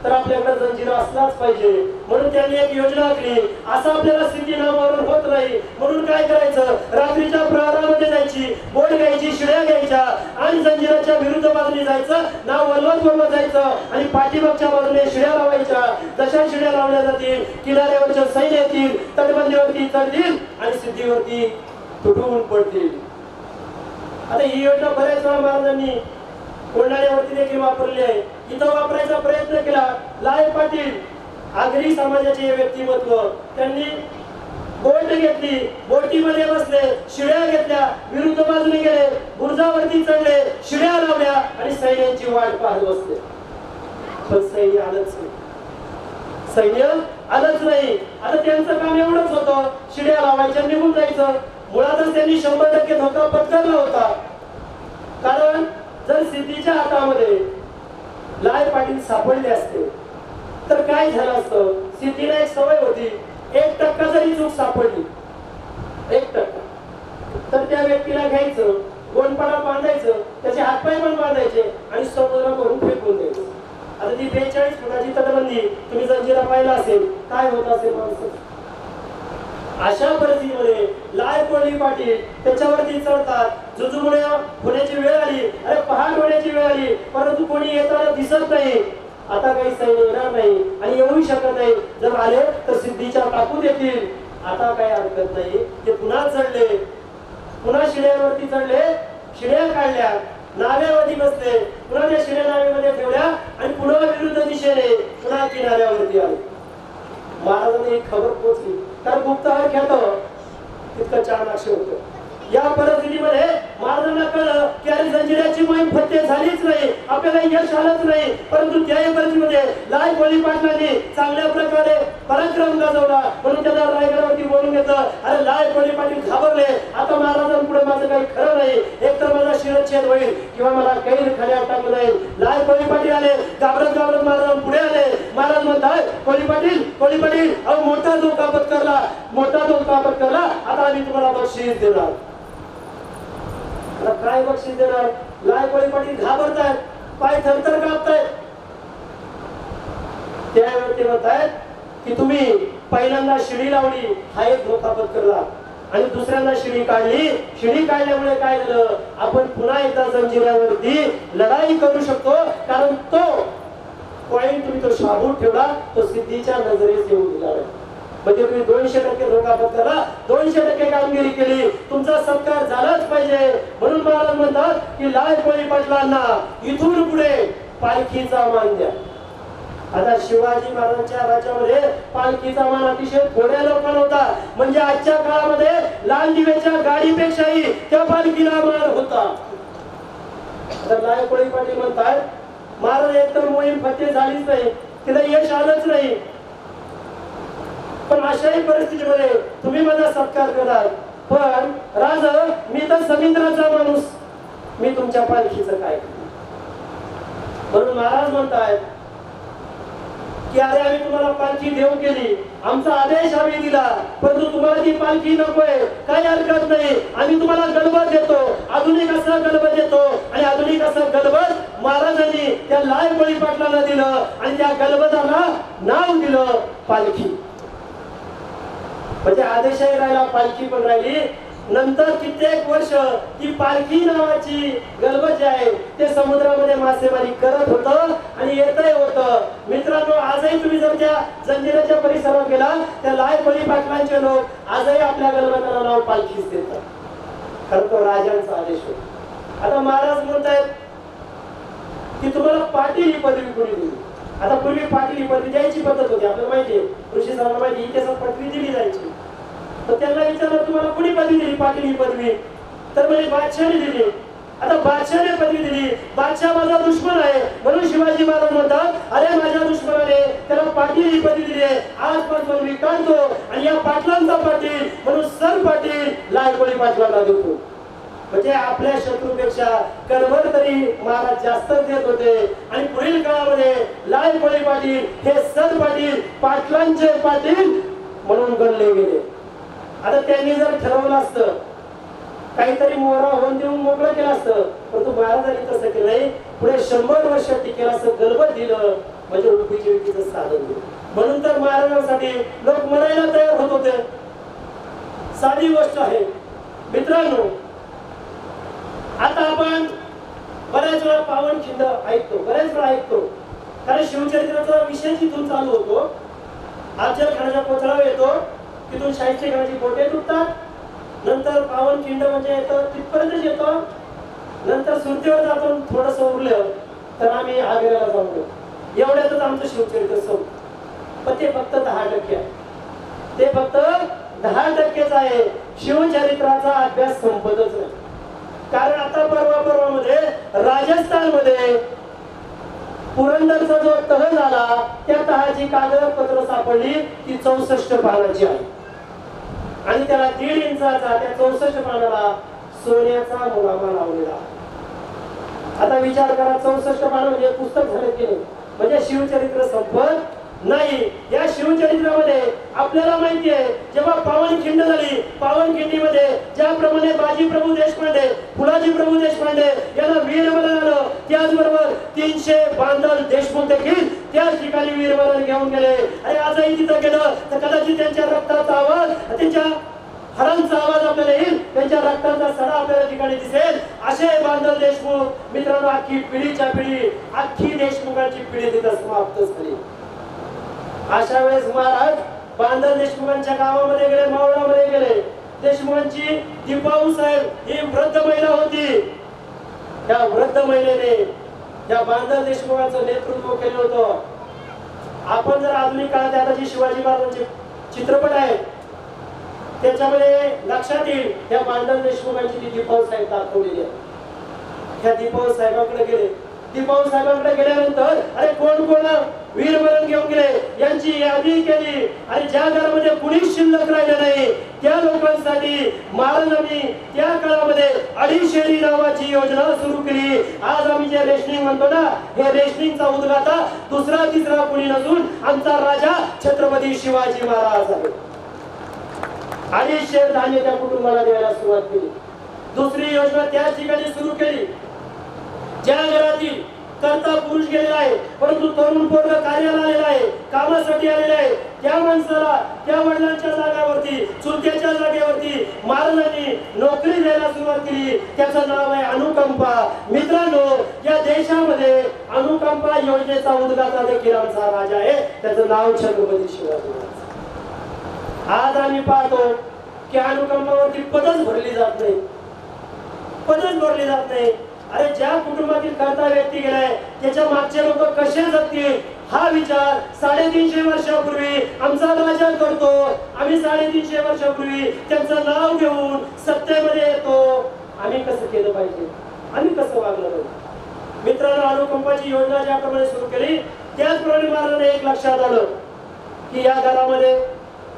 तर आपल्याकडे जंजिरा असलाच पाहिजे. म्हणून त्यांनी एक योजना आखली. असं आपल्याला स्थिती नावावरून होत नाही, म्हणून काय करायचं, रात्रीच्या प्रहरामध्ये जायची, बोट घ्यायची, शिड्या घ्यायच्या आणि जंजिराच्या विरुद्ध बाजूने जायचं, नाव वलवत जायचं आणि पाठीमागच्या बाजूने शिड्या लावायच्या. जशा शिड्या लावल्या जातील किनाऱ्यावरच्या सैन्य येतील, तटबंदीवरती चढतील आणि सिद्धीवरती तुटून पडतील. आता ही योजना बऱ्याच वेळा महाराजांनी कोंढाण्यावरती देखील वापरली आहे. इथं वापरायचा प्रयत्न केला. लाय पाटील आगरी समाजाचे व्यक्तिमत्व, त्यांनी बोट घेतली, बोटीमध्ये बसले, शिड्या घेतल्या, विरुद्ध बाजूने गेले, बुरुजावरती चढले, शिड्या लावल्या आणि सैन्यांची वाट पाहत बसले. पण सैन्य आलंच नाही, सैन्य आलंच नाही. आता त्यांचं काम एवढंच होतं, शिड्या लावायच्या निघून जायचं. मुळातच त्यांनी 100% धोका पत्करला होता. कारण जर सिद्धीच्या हातामध्ये लाय पाटील सापडले असते तर काय झालं असतं. सिद्धीला एक सवय होती, 1% जरी चूक सापडली, 1% तर त्या व्यक्तीला घ्यायचं, गोंडपाडा बांधायचं, त्याचे हातपाय पण बांधायचे आणि समुद्रावरून फेकून द्यायचं. आता ती 42 फुटाची तटबंदी तुम्ही जंजिरा पाहिला असेल, काय होत असेल माणसं. अशा परिस्थितीमध्ये लाय कोळी पाटील त्याच्यावरती चढतात. जुजुमुळे होण्याची वेळ आली, अरे पहाट होण्याची वेळ आली, परंतु कोणी येताना दिसत नाही. आता काही सैन्य येणार नाही आणि येऊ शकत नाही. जर आले तर सिद्धीच्या टाकून येतील. आता काही हरकत नाही, ते पुन्हा चढले, पुन्हा शिड्यावरती चढले, शिड्या काढल्या, नाव्यावरती बसले, पुन्हा त्या शिड्या नाव्यामध्ये ठेवल्या आणि पुन्हा विरुद्ध दिशेने पुन्हा किनाऱ्यावरती आले. महाराजांनी एक खबर पोहोचली, तर गुप्तहार ख्यात तितकं चाणाक्ष होतं. या परिस्थितीमध्ये महाराजांना कळलं की अरे जंजिऱ्याची मोहीम फत्ते झालीच नाही, आपल्याला यश आलंच नाही. परंतु त्या परिस्थितीमध्ये लाय कोळी पाटलांनी चांगल्या प्रकारे पराक्रम गाजवला, म्हणून त्याला रायगडावरती बोलून घेतलं. अरे लाय कोळी पाटील घाबरले, आता महाराजांपुढे माझं काही खरं नाही, एकतर माझा शिरच्छेद होईल किंवा मला काही खाण्यावर टाकलं जाईल. लाय कोळी पाटील आले, घाबरत घाबरत महाराज पुढे आले. महाराज म्हणतात कोळी पाटील अहो मोठा धोका पत्करला, मोठा धोका पत्करला, आता आम्ही तुम्हाला बक्षीस देणार. काय बक्षीस देणार. लाय कोळी पाटील घाबरतायत, पाय थरथर कापतायत. त्यावेळी ते म्हणतायत की तुम्ही पहिल्यांदा शिडी लावली, हा एक धोका पत्करला, आणि दुसऱ्यांदा शिडी काढली. शिडी काढल्यामुळे काय झालं, आपण पुन्हा एकदा जंजिऱ्यावरती लढाई करू शकतो. कारण तो पॉइंट तुम्ही तो शाबूत ठेवला, तो सिद्धीच्या नजरेस येऊ दिला. म्हणजे तुम्ही 200% धोका पत्करला, 200% कामगिरी केली, तुमचा सत्कार झालाच पाहिजे. म्हणून महाराज म्हणतात की लाय कोळी पाटलांना इथून पुढे पालखीचा मान द्या. आता शिवाजी महाराजांच्या राज्यामध्ये पालखीचा मान अतिशय थोड्या लोकांना होता. म्हणजे आजच्या काळामध्ये लाल दिव्याच्या गाडीपेक्षाही त्या पालखीला मान होता. आता लाय कोळी पाटील म्हणतात महाराज एकतर मोहीम फत्ते झालीच नाही, तिला यश आलंच नाही, पण अशाही परिस्थितीमध्ये तुम्ही माझा सत्कार कराल. पण राज मी तर समुद्राचा माणूस, मी तुमच्या पालखीचं काय. म्हणून महाराज म्हणतायत की अरे आम्ही तुम्हाला पालखी देऊ केली, आमचा आदेश आम्ही दिला, परंतु तुम्हाला ती पालखी नकोय, काही हरकत नाही, आम्ही तुम्हाला गलबत देतो, आधुनिक असं गलबत देतो. आणि आधुनिक असं गलबत महाराजांनी त्या लाय कोळी पाटलांना दिलं आणि त्या गलबताला नाव दिलं पालखी. म्हणजे आदेशही राहिला, पालखी पण राहिली. नंतर कित्येक वर्ष ती पालखी नावाची गलबत जे आहे ते समुद्रामध्ये मासेमारी करत होतं आणि येतही होतं. मित्रांनो, आजही तुम्ही जर त्या जंजिऱ्याच्या परिसरात गेला, त्या लाय कोळी पाटलांचे लोक आजही आपल्या गलबताला नाव पालखीच देतात. खरं तो राजांचा आदेश होता. आता महाराज म्हणतायत की तुम्हाला पाटील ही पदवी कोणी दिली. आता पूर्वी पाटील ही पदवी द्यायची पद्धत होती, आपल्याला माहितीये, ऋषी सरांना माहिती, इतिहासात पदवी दिली जायची. तर त्यांना विचारलं तुम्हाला कोणी पदवी दिली पाटील ही पदवी, तर म्हणजे बादशाहने दिली. आता बादशाहने पदवी दिली, बादशाह माझा दुश्मन आहे, म्हणून शिवाजी महाराज म्हणतात अरे माझ्या दुश्मनाने त्याला पाटील ही पदवी दिली आहे, आजपासून मी काढतो आणि या पाटलांचा पाटील म्हणून सर पाटील लाय कोळी पाटलांना देतो. म्हणजे आपल्या शत्रूपेक्षा कणभर तरी महाराज जास्त देत होते. आणि पुढील काळामध्ये लाय कोळी पाटील हे सर पाटील, पाटलांचे पाटील म्हणून गणले गेले. आता त्यांनी जर ठरवलं असतं, काहीतरी मोहरा होऊन देऊन मोकळं केलं असतं, परंतु महाराजांनी तसं केलं नाही. पुढे 100 वर्ष टिकेल असं गलबत दिलं, म्हणजे उपजीविकेचं साधन दिलं. म्हणून तर महाराजांसाठी लोक मरायला तयार होत होते. साधी गोष्ट आहे मित्रांनो. आता आपण बऱ्याच वेळा पावनखिंड ऐकतो, बऱ्याच वेळा ऐकतो, कारण शिवचरित्राचा विषय जिथून चालू होतो, अफजलखानाचा कोथळा येतो, तिथून शाहिस्ते खानाची बोटे तुटतात, नंतर पावनखिंड म्हणजे येतं तिथपर्यंतच येतो, नंतर सुरतेवर जातो, थोडस उरलं तर आम्ही आग्र्याला जाऊ. एवढ्यातच आमचं शिवचरित्र संपतं. पण ते फक्त 10% आहे, ते फक्त 10%च आहे. शिवचरित्राचा अभ्यास संपतच नाही. कारण आता परवामध्ये राजस्थानमध्ये पुरंदरचा जो तह झाला त्या तहाची कागदपत्र सापडली ती 64 पानाची आहे आणि त्याला 1.5 इंचाचा त्या 64 पानाला सोन्याचा मुलामा लावलेला. आता विचार करा 64 पानं म्हणजे पुस्तक झाले की नाही, म्हणजे शिवचरित्र संपत नाही. या शिवचरित्रामध्ये आपल्याला माहिती आहे जेव्हा पावनखिंड झाली, पावनखिंडीमध्ये ज्याप्रमाणे बाजी प्रभू देशपांडे, फुलाजी प्रभू देशपांडे यांना वीरमरण आलं, त्याचबरोबर 300 बांधल देशमुख देखील त्याच ठिकाणी वीरमरण घेऊन गेले. आणि आजही तिथं गेलं तर कदाचित त्यांच्या रक्ताचा आवाज, त्यांच्या हरांचा आवाज आपल्याला येईल, त्यांच्या रक्ताचा सडा आपल्याला ठिकाणी दिसेल. असे बांधल देशमुख मित्रांनो, अख्खी पिढीच्या पिढी, अख्खी देशमुखांची पिढी तिथं समाप्त झाली. अशा वेळेस महाराज बांधल देशमुखांच्या गावामध्ये गेले, मावळामध्ये गेले. देशमुखांची दीपाऊ साहेब ही वृद्ध महिला होती. त्या वृद्ध महिलेने त्या बांधल देशमुखांचं नेतृत्व केलं होतं. आपण जर आधुनिक काळात आता जी शिवाजी महाराजांचे चित्रपट आहेत त्याच्यामध्ये लक्षात येईल त्या बांधल देशमुखांची ती दीपाऊ साहेब दाखवलेली आहे. त्या दीपाऊ साहेबांकडे गेले. दीपाऊ साहेबांकडे गेल्यानंतर अरे कोण कोण वीरमरण घेऊन गेले यांची यादी केली आणि ज्या घरामध्ये कुणीच शिल्लक राहिलं नाही त्या लोकांसाठी महाराजांनी त्या काळामध्ये अडीशेरी नावाची योजना सुरू केली. आज आम्ही जे रेशनिंग म्हणतो ना, हे रेशनिंगचा उद्गाता दुसरा तिसरा कुणी नसून आमचा राजा छत्रपती शिवाजी महाराज आहे. 250 धान्य त्या कुटुंबाला द्यायला सुरुवात केली. दुसरी योजना त्याच ठिकाणी सुरू केली. ज्या घरातील करता पुरुष गेलेला आहे परंतु तरुण पोरग कार्याला आलेला आहे, कामासाठी आलेला आहे, त्या माणसाला त्या वडिलांच्या जागेवरती, चुलत्याच्या जागेवरती महाराजांनी नोकरी द्यायला सुरुवात केली. त्याचं नाव आहे अनुकंपा. मित्रांनो, या देशामध्ये अनुकंपा योजनेचा उद्गाता देखील आमचा राजा आहे, त्याचं नाव छत्रपती शिवाजी महाराज. आज आम्ही पाहतो की अनुकंपावरती पदच भरली जात नाही, पदच भरली जात नाही. अरे ज्या कुटुंबातील करता व्यक्ती गेलाय त्याच्या मागचे लोक कसे जगतील हा विचार 350 वर्षापूर्वी आमचा राजा करतो. आम्ही 350 वर्षापूर्वी त्यांचं नाव घेऊन सत्तेमध्ये येतो. आम्ही कसं केलं पाहिजे, आम्ही कसं वागलं पाहिजे. मित्रांनो, अनुकंपाची योजना ज्याप्रमाणे सुरू केली त्याचप्रमाणे महाराजांना एक लक्षात आलं की या घरामध्ये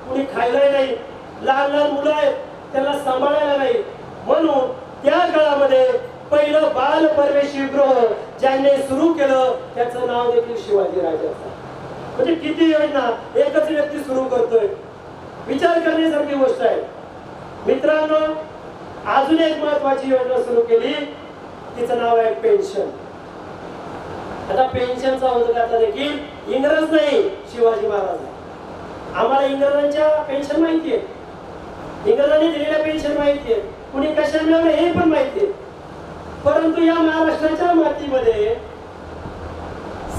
कुणी खायलाही नाही, लहान लहान मुलं आहेत त्यांना सांभाळायला नाही. म्हणून त्या काळामध्ये पहिलं बाल परवेशी गृह ज्यांनी सुरू केलं त्याचं नाव देखील शिवाजी राजाचं. म्हणजे किती योजना एकच व्यक्ती सुरू करतोय, विचार करण्यासारखी गोष्ट आहे. मित्रांनो, अजून एक महत्वाची योजना सुरू केली, तिचं नाव आहे पेन्शन. आता पेन्शनचा उद्गाता देखील इंग्रज नाही, शिवाजी महाराज. आम्हाला इंग्रजांच्या पेन्शन माहिती आहे, इंग्रजांनी दिलेल्या पेन्शन माहिती आहे, कुणी कशा मिळवलं हे पण माहिती आहे. परंतु या महाराष्ट्राच्या मातीमध्ये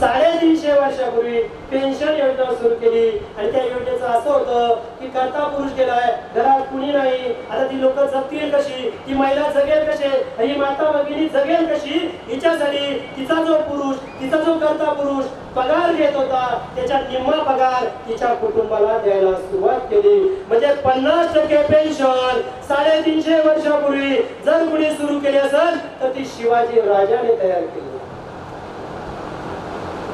350 वर्षापूर्वी पेन्शन योजना सुरू केली आणि त्या योजनेचं असं होतं की करता पुरुष गेलाय, घरात कुणी नाही, आता ती लोक जगतील कशी, ती महिला जगेल कसे, ही माता भगिनी जगेल कशी, हिच्यासाठी तिचा जो पुरुष, तिचा जो करता पुरुष पगार घेत होता त्याच्या निम्मा पगार तिच्या कुटुंबाला द्यायला सुरुवात केली. म्हणजे 50% पेन्शन 350 वर्षापूर्वी जर कुणी सुरू केली असेल तर ती शिवाजी राजाने तयार केली.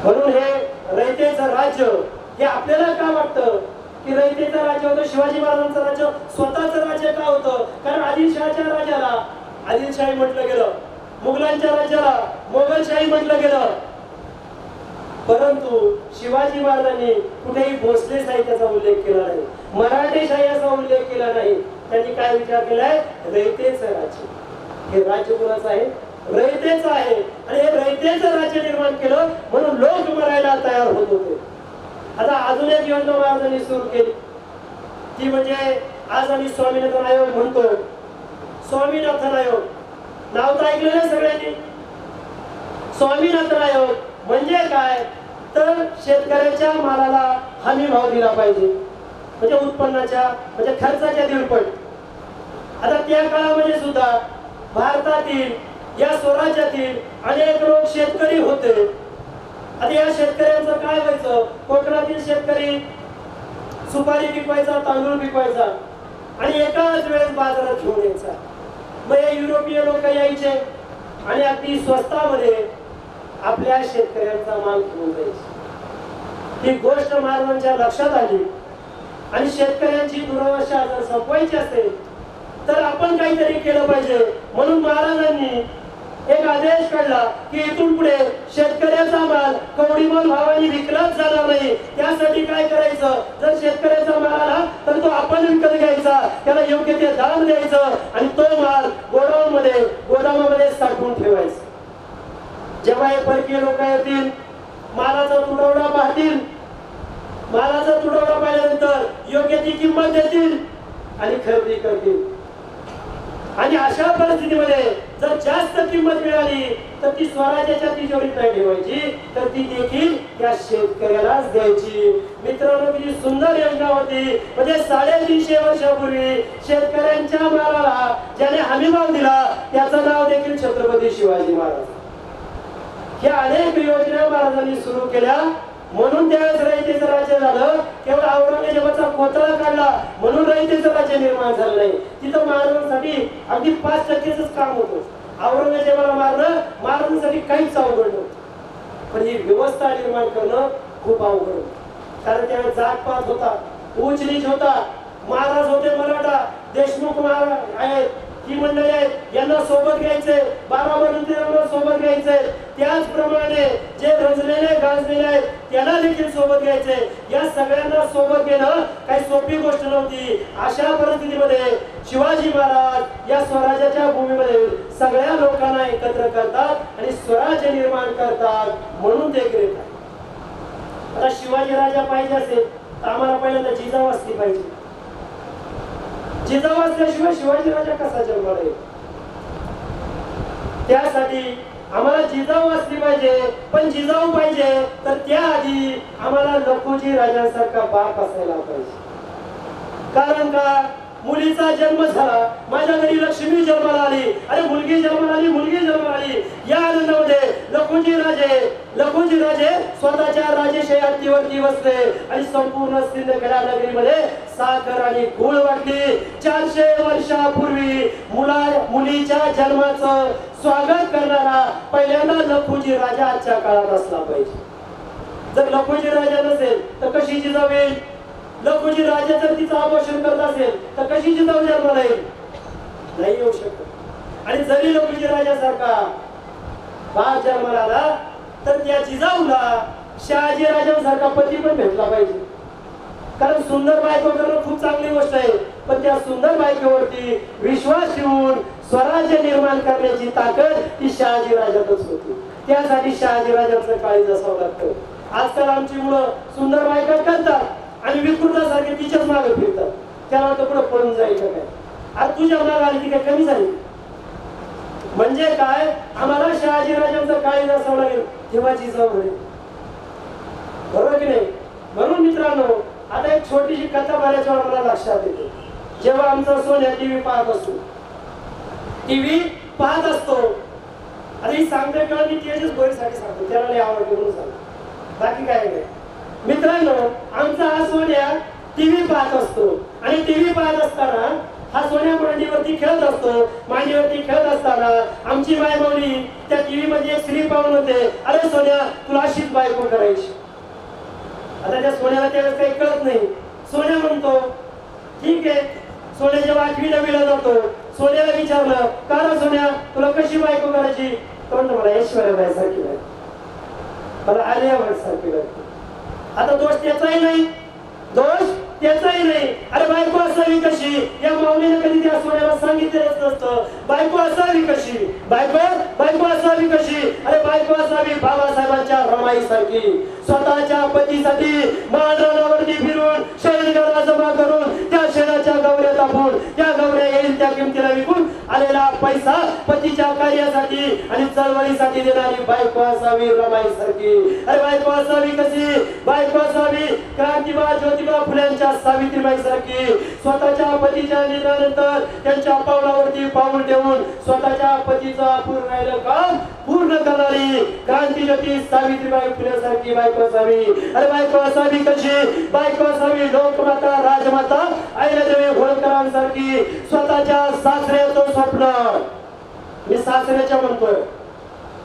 म्हणून हे रयतेचं राज्य हे आपल्याला का वाटतं की रयतेचं राज्य होतं, शिवाजी महाराजांचं राज्य स्वतःचं राज्य का होतं? कारण आदिलशहाच्या राजाला आदिलशाही म्हटलं गेलं, मुघलांच्या राज्याला मोगलशाही म्हटलं गेलं. परंतु शिवाजी महाराजांनी कुठेही भोसले साहित्याचा उल्लेख केला नाही, मराठेशाही असा उल्लेख केला नाही. त्यांनी काय विचार केलाय? रयतेचं राज्य. हे राज्य कोणाचं आहे? रयतेचं आहे. आणि हे रयतेचं राज्य निर्माण केलं म्हणून लोक मरायला तयार होत होते. आता अजून एक योजना महाराजांनी सुरू केली, ती म्हणजे आज आम्ही स्वामीनाथन आयोग म्हणतो. स्वामीनाथन आयोग नाव तर ऐकलं नाही सगळ्यांनी? स्वामीनाथन आयोग म्हणजे काय तर शेतकऱ्याच्या मालाला हमी भाव दिला पाहिजे, म्हणजे उत्पन्नाच्या म्हणजे खर्चाच्या दीडपट. आता त्या काळामध्ये सुद्धा भारतातील या स्वराज्यातील अनेक लोक शेतकरी होते. आता या शेतकऱ्यांचं काय व्हायचं? कोकणातील शेतकरी सुपारी पिकवायचा, तांदूळ पिकवायचा आणि एकाच वेळेस बाजारात घेऊन यायचा. मग हे युरोपीय लोक यायचे आणि अगदी स्वस्तामध्ये आपल्या शेतकऱ्यांचा माल घेऊन जायची. ही गोष्ट महाराजांच्या लक्षात आली आणि शेतकऱ्यांची दुर्दशा जर संपवायची असेल तर आपण काहीतरी केलं पाहिजे. म्हणून महाराजांनी एक आदेश काढला की इथून पुढे शेतकऱ्याचा माल कवडीमोल भावाने विकलाच जाणार नाही. त्यासाठी काय करायचं, जर शेतकऱ्याचा माल आला तर तो आपण विकत घ्यायचा, त्याला योग्य ते दाम द्यायचं आणि तो माल गोदामामध्ये साठवून ठेवायचा. जेव्हा हे परकीय लोक येतील, मालाचा तुटवडा पाहतील, मालाचा तुटवडा पाहिल्यानंतर योग्य ती किंमत देतील आणि खरेदी करतील. आणि अशा परिस्थितीमध्ये जर जास्त किंमत मिळाली तर ती स्वराज्याच्या तिजोरीत नाही ठेवायची, तर ती देखील त्या शेतकऱ्यालाच द्यायची. मित्रांनो, किती सुंदर योजना होती. म्हणजे 350 वर्षापूर्वी शेतकऱ्यांच्या मालाला ज्याने हमीभाव दिला त्याचं नाव देखील छत्रपती शिवाजी महाराज. ह्या अनेक योजना महाराजांनी सुरू केल्या. म्हणून त्यावेळेस रयतेचं राज्य झालं. केवळ औरंगजेबाचा कोतळा काढला म्हणून रयतेचं राज्य निर्माण झालं नाही. तिथं महाराजांसाठी अगदी 5%च काम होतं. औरंगजेबाला मारणं महाराजांसाठी काहीच अवघड नव्हतं, पण ही व्यवस्था निर्माण करणं खूप अवघड होतं. कारण त्यावेळेस जातपात होता, उच्च नीच होता. महाराज होते मराठा, देशमुख महाराज आहेत, ही मंडळी आहेत, यांना सोबत घ्यायचे, 12 मंत्र्यांना सोबत घ्यायचे. त्याचप्रमाणे जे रजलेले गाजलेले आहेत त्यांना देखील सोबत घ्यायचे. या सगळ्यांना सोबत घेणं काही सोपी गोष्ट नव्हती. अशा परिस्थितीमध्ये शिवाजी महाराज या स्वराज्याच्या भूमीमध्ये सगळ्या लोकांना एकत्र करतात आणि स्वराज्य निर्माण करतात. म्हणून ते ग्रेट आहे. आता शिवाजी राजा पाहिजे असेल तर आम्हाला पहिल्यांदा जिजाऊ असली पाहिजे. जिजाऊ असल्याशिवाय शिवाजी राजा कसा जन्माला येईल? त्यासाठी आम्हाला जिजाऊ असली पाहिजे. पण जिजाऊ पाहिजे तर त्याआधी आम्हाला लखुजी राजांसारखा बाप असायला पाहिजे. कारण का, मुलीचा जन्म झाला, माझ्या घरी लक्ष्मी जन्माला आली, अरे मुलगी जन्माला आली, मुलगी जन्माला आली. या आनंदामध्ये लखुजी राजे स्वतःच्या राजेशाही हत्तीवरती बसले आणि संपूर्ण सिंदखेडा नगरीमध्ये साखर आणि गूळ वाटली. 400 वर्षापूर्वी मुलीच्या जन्माचं स्वागत करणारा पहिल्यांदा लखुजी राजा आजच्या काळात असला पाहिजे. जर लखुजी राजा नसेल तर कशी जिजाऊ येईल? लखुजी राजा जर तिचं अपोषण करत असेल तर कशी जिजाऊ जन्माला येईल? नाही येऊ शकत. आणि जरी लखुजी राजासारखा बाप जन्माला आला तर त्या जिजाऊला शहाजी राजांसारखा पती पण भेटला पाहिजे. कारण सुंदर बायको करणं खूप चांगली गोष्ट आहे, पण त्या सुंदर बायकोवरती विश्वास ठेवून स्वराज्य निर्माण करण्याची ताकद ती शहाजी राजातच होती. त्यासाठी शहाजी राजांचं काळीज असावं लागतं. आजकाल आमची मुलं सुंदर बायका करतात आणि विकृतासारखे तिच्याच मागे फिरतात. त्याला वाटतं पुढे पळून जायचं काय, आज तुझ्या मागे आली ती काय कमी झाली? म्हणजे काय, आम्हाला शहाजी राजांचं काळीज असावं लागेल तेव्हा जिजाऊ होईल. बरोबर की नाही? म्हणून मित्रांनो, आता एक छोटीशी कथा बऱ्याच वेळा मला लक्षात येते. जेव्हा आमचा सोन्या टीव्ही पाहत असतो, आता ही सांगते किंवा मी तेजस गोयसाठी सांगतो, त्याला लय आवडते म्हणून सांगतो, बाकी काय नाही. मित्रांनो, आमचा हा सोन्या टीव्ही पाहत असतो आणि टीव्ही पाहत असताना हा सोन्या मांडीवरती खेळत असतो. मांडीवरती खेळत असताना आमची मायबावली त्या टीव्ही मध्ये एक स्त्री पाहून होते, अरे सोन्या तुला अशीच बायको करायची. आता त्या सोन्याला त्यावेळेस काही कळत नाही. सोन्या म्हणतो ठीक आहे. सोन्या जेव्हा 8वी 9वीला जातो, सोन्याला विचारलं, का रे सोन्या तुला कशी बायको करायची? तो म्हणतो मला ऐश्वर्याबाई सारखी बायको, मला आलिया भट सारखी बायको. आता दोष त्याचाही नाही, दोष त्याचाही नाही. अरे बायको असावी कशी? या माऊलीने कधी त्या सोन्याला सांगितलेलंच नसतं. बायको असावी कशी? बायको असावी कशी? अरे बायको असावी बाबासाहेबांच्या रमाई सारखी, स्वतःच्या पतीसाठी माळरानावरती फिरून शेणगडा जमा करून त्या शेणाच्या गवऱ्या तापून त्या गवऱ्या येईल त्या किमतीला विकून आलेला पैसा पतीच्या कार्यासाठी आणि चळवळीसाठी देणारी बायको असावी रमाई सारखी. अरे बायको असावी कशी? बायको असावी क्रांतिबा ज्योतिबा फुल्यांच्या सावित्रीबाई सारखी, स्वतःच्या पतीच्या निधनानंतर त्यांच्या पावलावरती पाऊल ठेवून स्वतःच्या पतीचं अपूर्ण राहिलं काम पूर्ण करणारी क्रांतिज्योती सावित्रीबाई फुले सारखी बायको असावी. अरे बायको असावी कशी? बायको असावी लोकमाता राजमाता अहिल्यादेवी होळकरांसारखी, स्वतःच्या सासऱ्याचं स्वप्न, मी सासऱ्याच्या म्हणतोय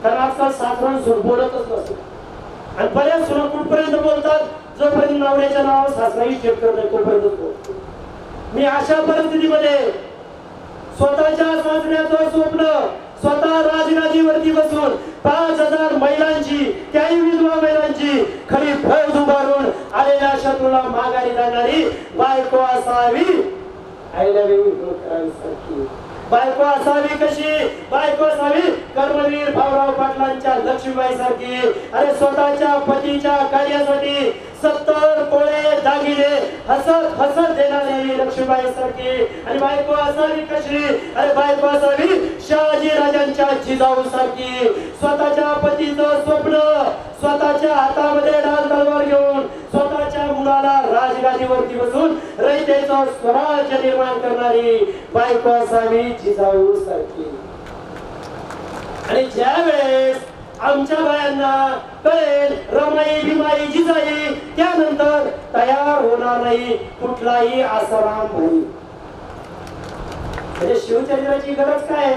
कारण आजकाल सासऱ्यांसोबत बोलतच नसतं आणि बऱ्याच सुना कुठपर्यंत बोलतात जोपर्यंत नवऱ्याच्या नावावर सासरा इष्टेप करत नाही तोपर्यंतच बोलतो. मी अशा परिस्थितीमध्ये स्वतःच्या सासऱ्याचं स्वप्न स्वतः राजगादीवरती बसून 5000 महिलांची त्याही विधवा महिलांची खरी फौज उभारून आलेल्या शत्रूला माघारी जाणारी बायको असावी. आय लव्ह यू सारखी बायको असावी. कशी बायको असावी? कर्मवीर भाऊराव पाटलांच्या लक्ष्मीबाई सारखी. अरे स्वतःच्या पतीच्या कार्यासाठी 70 तोळे दागिने हसत हसत देणारी लक्ष्मीबाई सारखी. आणि बायको असावी कशी? अरे बायको असावी शहाजी राजांच्या जिजाऊ सारखी. स्वतःच्या पतीचं स्वप्न स्वतःच्या हातामध्ये ढाल तलवार घेऊन स्वतःच्या मुलाला राजगादीवरती बसून रयतेचं स्वराज्य निर्माण करणारी बायको असावी जिजाऊ सारखी. आणि ज्या वेळेस आमच्या बायांना कळेल रमाई भीमाई जिजाई त्यानंतर तयार होणार नाही कुठलाही आसाराम भाई. म्हणजे शिवचरित्राची गरज काय?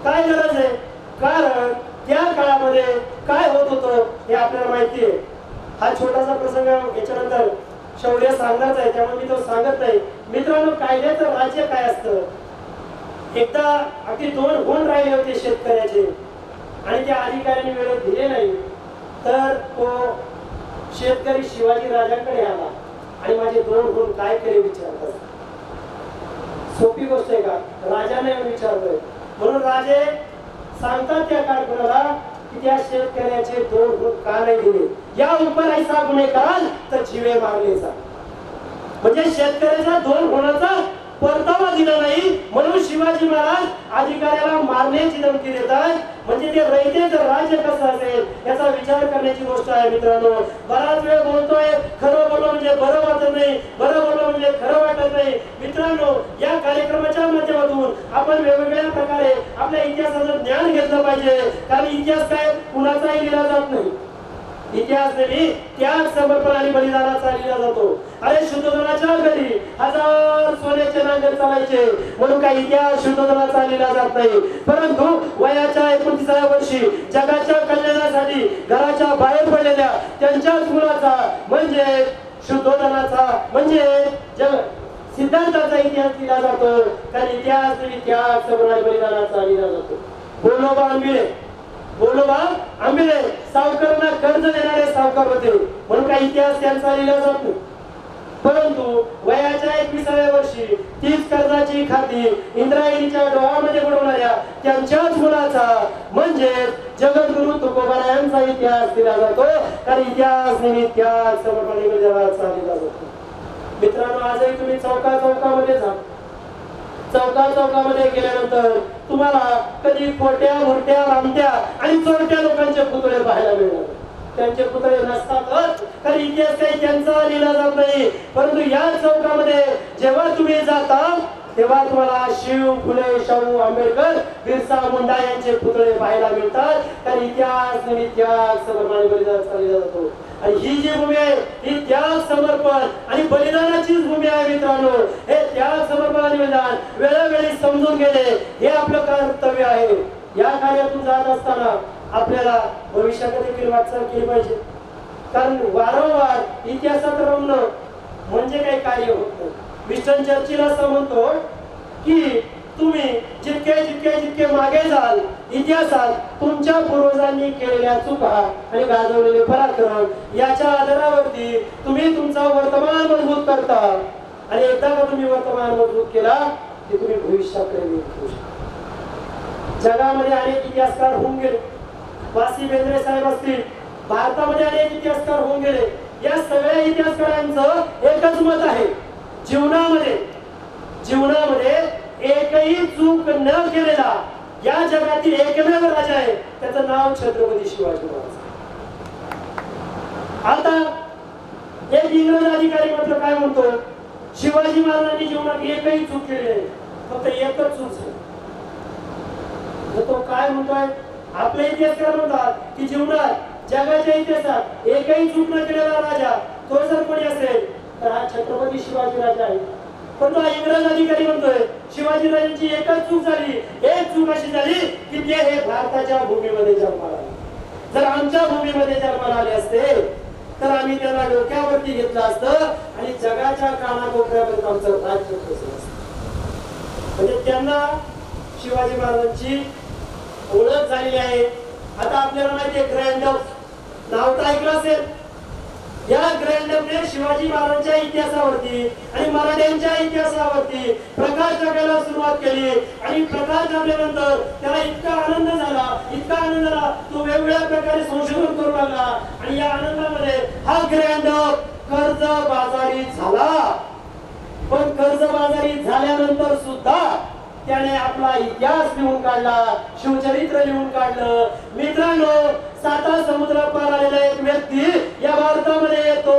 काय गरज आहे? कारण त्या काळामध्ये काय होत होतं हे आपल्याला माहिती आहे. हा छोटासा प्रसंग याच्यानंतर शौर्य सांगणारच आहे त्यामुळे मी तो सांगत नाही. मित्रांनो, कायद्याचं राज्य काय असतं? एकदा अगदी 2 गुण राहिले होते शेतकऱ्याचे आणि त्या अधिकाऱ्यांनी वेळेत दिले नाही तर तो शेतकरी शिवाजी राजांकडे आला आणि माझे 2 गुण काय केले विचारतात. सोपी गोष्ट आहे का? राजाने विचारतोय म्हणून राजे सांगतात त्या कारकुनाला की त्या शेतकऱ्याचे 2 गुण का नाही दिले. या उपर ऐसा गुन्हे कराल तर जीवे मारलेचा. म्हणजे शेतकऱ्याचा 2 गुणाचा परतावा दिला नाही म्हणून शिवाजी महाराज अधिकाऱ्याला मारण्याची धमकी देतात. म्हणजे ते रयतेचं राज्य कसं असेल याचा विचार करण्याची गोष्ट आहे. मित्रांनो, बराच वेळ बोलतोय खरं बोललो म्हणजे बरं वाटत नाही, बरं बोललो म्हणजे खरं वाटत नाही. मित्रांनो, या कार्यक्रमाच्या माध्यमातून आपण वेगवेगळ्या प्रकारे आपल्या इतिहासाचं ज्ञान घेतलं पाहिजे. कारण इतिहास काय कुणाचाही लिहिला जात नाही. इतिहास नेहमी त्याग समर्पण आणि बलिदानाचा लिहिला जातो. अरे शुद्धोधनाच्या घरी 1000 सोन्याचे नांगर चालायचे म्हणून काही इतिहास शुद्धोधनाचा लिहिला जात नाही. परंतु वयाच्या 29व्या वर्षी जगाच्या कल्याणासाठी घराच्या बाहेर पडलेल्या त्यांच्याच मुलाचा म्हणजे शुद्धोधनाचा म्हणजे सिद्धांताचा इतिहास लिहिला जातो. कारण इतिहास नेहमी त्याग समर्पण आणि बलिदानाचा लिहिला जातो. बोलोबा आंबिले सावकारांना कर्ज देणारे सावकार होते म्हणून काही इतिहास त्यांचा लिहिला जातो. परंतु वयाच्या 21व्या वर्षी तीच कर्जाची खाती इंद्रायणीच्या डोहामध्ये बुडवणाऱ्या त्यांच्याच मुलाचा म्हणजे जगद्गुरु तुकोबा यांचा इतिहास दिला जातो. कारण इतिहास नेहमी त्याग समर्पण आणि बलिदानाचा लिहिला जातो. मित्रांनो, आजही तुम्ही चौकामध्ये जा. चौकामध्ये गेल्यानंतर तुम्हाला कधी खोट्या भुरट्या रामट्या आणि चोरट्या लोकांचे पुतळे पाहायला मिळणार. त्यांचे पुतळे नसतातच कारण इतिहास काही त्यांचा लिहिला जात नाही. परंतु या चौकामध्ये जेव्हा तुम्ही जाता तेव्हा तुम्हाला शिव फुले शाहू आंबेडकर बिरसा मुंडा यांचे पुतळे पाहायला मिळतात. कारण इतिहास नेहमी त्याग समर्पण आणि बलिदान चालला जातो. आणि ही जी भूमी आहे ही त्याग समर्पण आणि बलिदानाचीच भूमी आहे. मित्रांनो, हे त्याग समर्पण आणि बलिदान वेळोवेळी समजून गेले हे आपलं कर्तव्य आहे. या कार्यातून जात असताना आपल्याला भविष्याकडे देखील वाटचाल केली पाहिजे. कारण वारंवार इतिहासात रमणं म्हणजे काही कार्य होत नाही. विस्टन चर्चिल असं म्हणतो की तुम्ही जितके मागे जाल इतिहासात तुमच्या पूर्वजांनी केलेल्या चुका आणि गाजवलेले पराक्रम याच्या आधारावरती तुम्ही तुमचा वर्तमान मजबूत करता. आणि एकदा का तुम्ही वर्तमान मजबूत केला की तुम्ही भविष्याकडे निघू शकता. जगामध्ये अनेक इतिहासकार होऊन गेले. वासी बेंद्रे साहेब असतील, भारतामध्ये अनेक इतिहासकार होऊन गेले. या सगळ्या इतिहासकारांचं एकच मत आहे, जीवनामध्ये एकही चूक न केलेला या जगातील एकमेव राजा आहे त्याचं नाव छत्रपती शिवाजी महाराज. आता एक इंग्रज अधिकारी मात्र काय म्हणतो, शिवाजी महाराजांनी जीवनात एकही चूक केली नाही, फक्त एकच चूक झाली. तो काय म्हणतोय, आपले इतिहासकार म्हणतात की जीवनात जगाच्या इतिहासात एकही चूक न केलेला राजा तो जर कोणी असेल तर हा छत्रपती शिवाजी राजा आहे. पण तो इंग्रज अधिकारी म्हणतोय शिवाजीराजांची एकच चूक झाली, एक चूक अशी झाली की ते हे भारताच्या भूमीमध्ये जन्माला आले. जर आमच्या भूमीमध्ये जन्माला आले असते तर आम्ही त्यांना डोक्यावरती घेतलं असतं आणि जगाच्या कानाकोपऱ्यापर्यंत आमचं राज्य पोहोचलं असतं. म्हणजे त्यांना शिवाजी महाराजांची ओळख झालेली आहे. आता आपल्याला माहिती आहे ग्रँड नाव तर ऐकलं असेल. या ग्रँडने शिवाजी महाराजांच्या इतिहासावरती आणि मराठ्यांच्या इतिहासावरती प्रकाश टाकायला सुरुवात केली आणि प्रकाश टाकल्यानंतर त्याला इतका आनंद झाला तो वेगवेगळ्या प्रकारे संशोधन करू लागला आणि या आनंदामध्ये हा ग्रँड कर्जबाजारी झाला. पण कर्जबाजारी झाल्यानंतर सुद्धा त्याने आपला इतिहास लिहून काढला, शिवचरित्र लिहून काढलं. मित्रांनो, 7 समुद्र पार आलेला एक व्यक्ती या भारतामध्ये येतो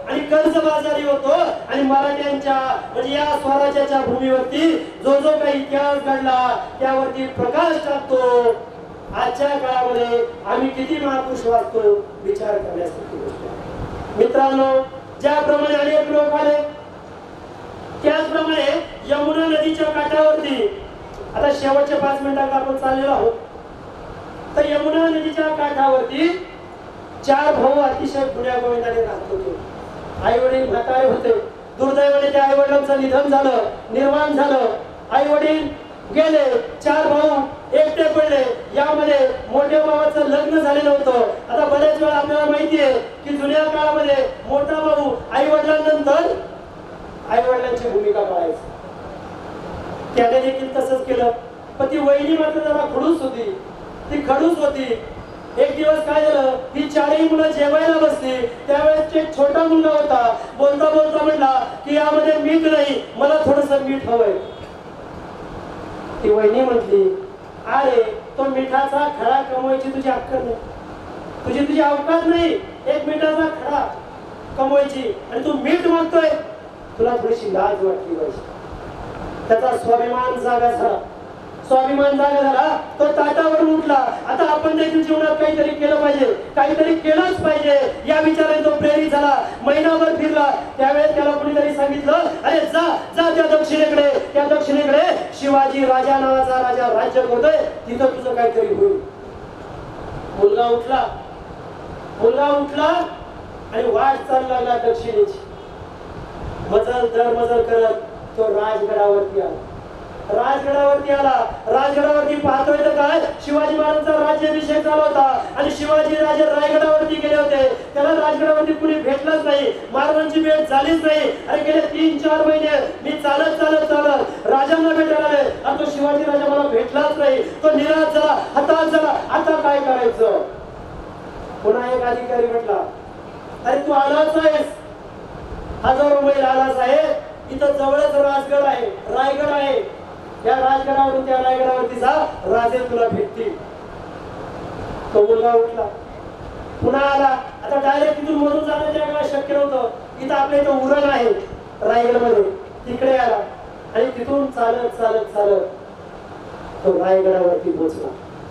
आणि कर्जबाजारी होतो आणि मराठ्यांच्या म्हणजे या स्वराज्याच्या भूमीवरती जो जो काही इतिहास घडला त्यावरती प्रकाश टाकतो. आजच्या काळामध्ये आम्ही किती महापुरुष वाचतो विचार करण्यासारखी गोष्ट आहे. मित्रांनो, ज्याप्रमाणे अनेक लोक आले त्याचप्रमाणे यमुना नदीच्या काठावरती आता शेवटच्या 5 मिनिटात आपण चाललेलो आहोत. तर यमुना नदीच्या काठावरती 4 भाऊ अतिशय गुण्यागोविंदाने राहत होते. आई वडील म्हातारे होते. दुर्दैवाने त्या आई वडिलांचं निधन झालं, निर्माण झालं. आई वडील गेले, 4 भाऊ एकटे पडले. यामध्ये मोठ्या भावाचं लग्न झालेलं होतं. आता बऱ्याच वेळा आपल्याला माहिती आहे की जुन्या काळामध्ये मोठा भाऊ आई वडिलांनंतर आई वडिलांची भूमिका पाळायची. त्याने देखील तसंच केलं. पण ती वहिनी मात्र जरा खडूस होती. ती खडूस होती. एक दिवस काय झालं, ही 4ही मुलं जेवायला बसली. त्यावेळेस एक छोटा मुलगा होता. बोलता बोलता म्हणला की यामध्ये मीठ नाही, मला थोडंसं मीठ हवंय. ती वहिनी म्हटली, अरे तो मिठाचा खडा कमवायची तुझी अक्कल नाही, तुझी अवकाश नाही एक मिठाचा खडा कमवायची आणि तू मीठ मागतोय. तुला थोडीशी लाज वाटली पाहिजे. त्याचा स्वाभिमान जागा झाला. तो ताटावरून उठला. आता आपण देखील जीवनात काहीतरी केलं पाहिजे, काहीतरी केलंच पाहिजे या विचाराने तो प्रेरित झाला. महिनाभर फिरला. त्यावेळेस त्याला कोणीतरी सांगितलं, अरे जा जा त्या दक्षिणेकडे शिवाजी राजा नावाचा राजा राज्य करतोय, तिथं तुझं काहीतरी होईल. मुलगा उठला आणि वाट चालू लागला दक्षिणेची. मजल करत तो राजगडावरती आला. राजगडावरती पाहतोय तर काय, शिवाजी महाराजांचा राज्याभिषेक झाला होता आणि शिवाजी राजे रायगडावरती गेले होते. त्याला राजगडावरती कुणी भेटलंच नाही, महाराजांची भेट झालीच नाही. आणि गेले 3-4 महिने मी चालत राजांना भेटायला आले आणि तो शिवाजी राजा मला भेटलाच नाही. तो निराश झाला, हताश झाला. आता काय करायचं? पुन्हा एक अधिकारी म्हटला, अरे तू आलाच आहेस, 1000 मैल आलाच आहे. इथं जवळच रायगड आहे. या राजगडावरून त्या रायगडावरती जा, राजे तुला भेटतील. तो मुलगा उठला, पुन्हा आला. आता डायरेक्ट तिथून मधून जाणं त्या काळात शक्य नव्हतं. इथं आपल्या इथं उरण आहे रायगडमध्ये, तिकडे आला आणि तिथून चालत तो रायगडावरती पोहोचला.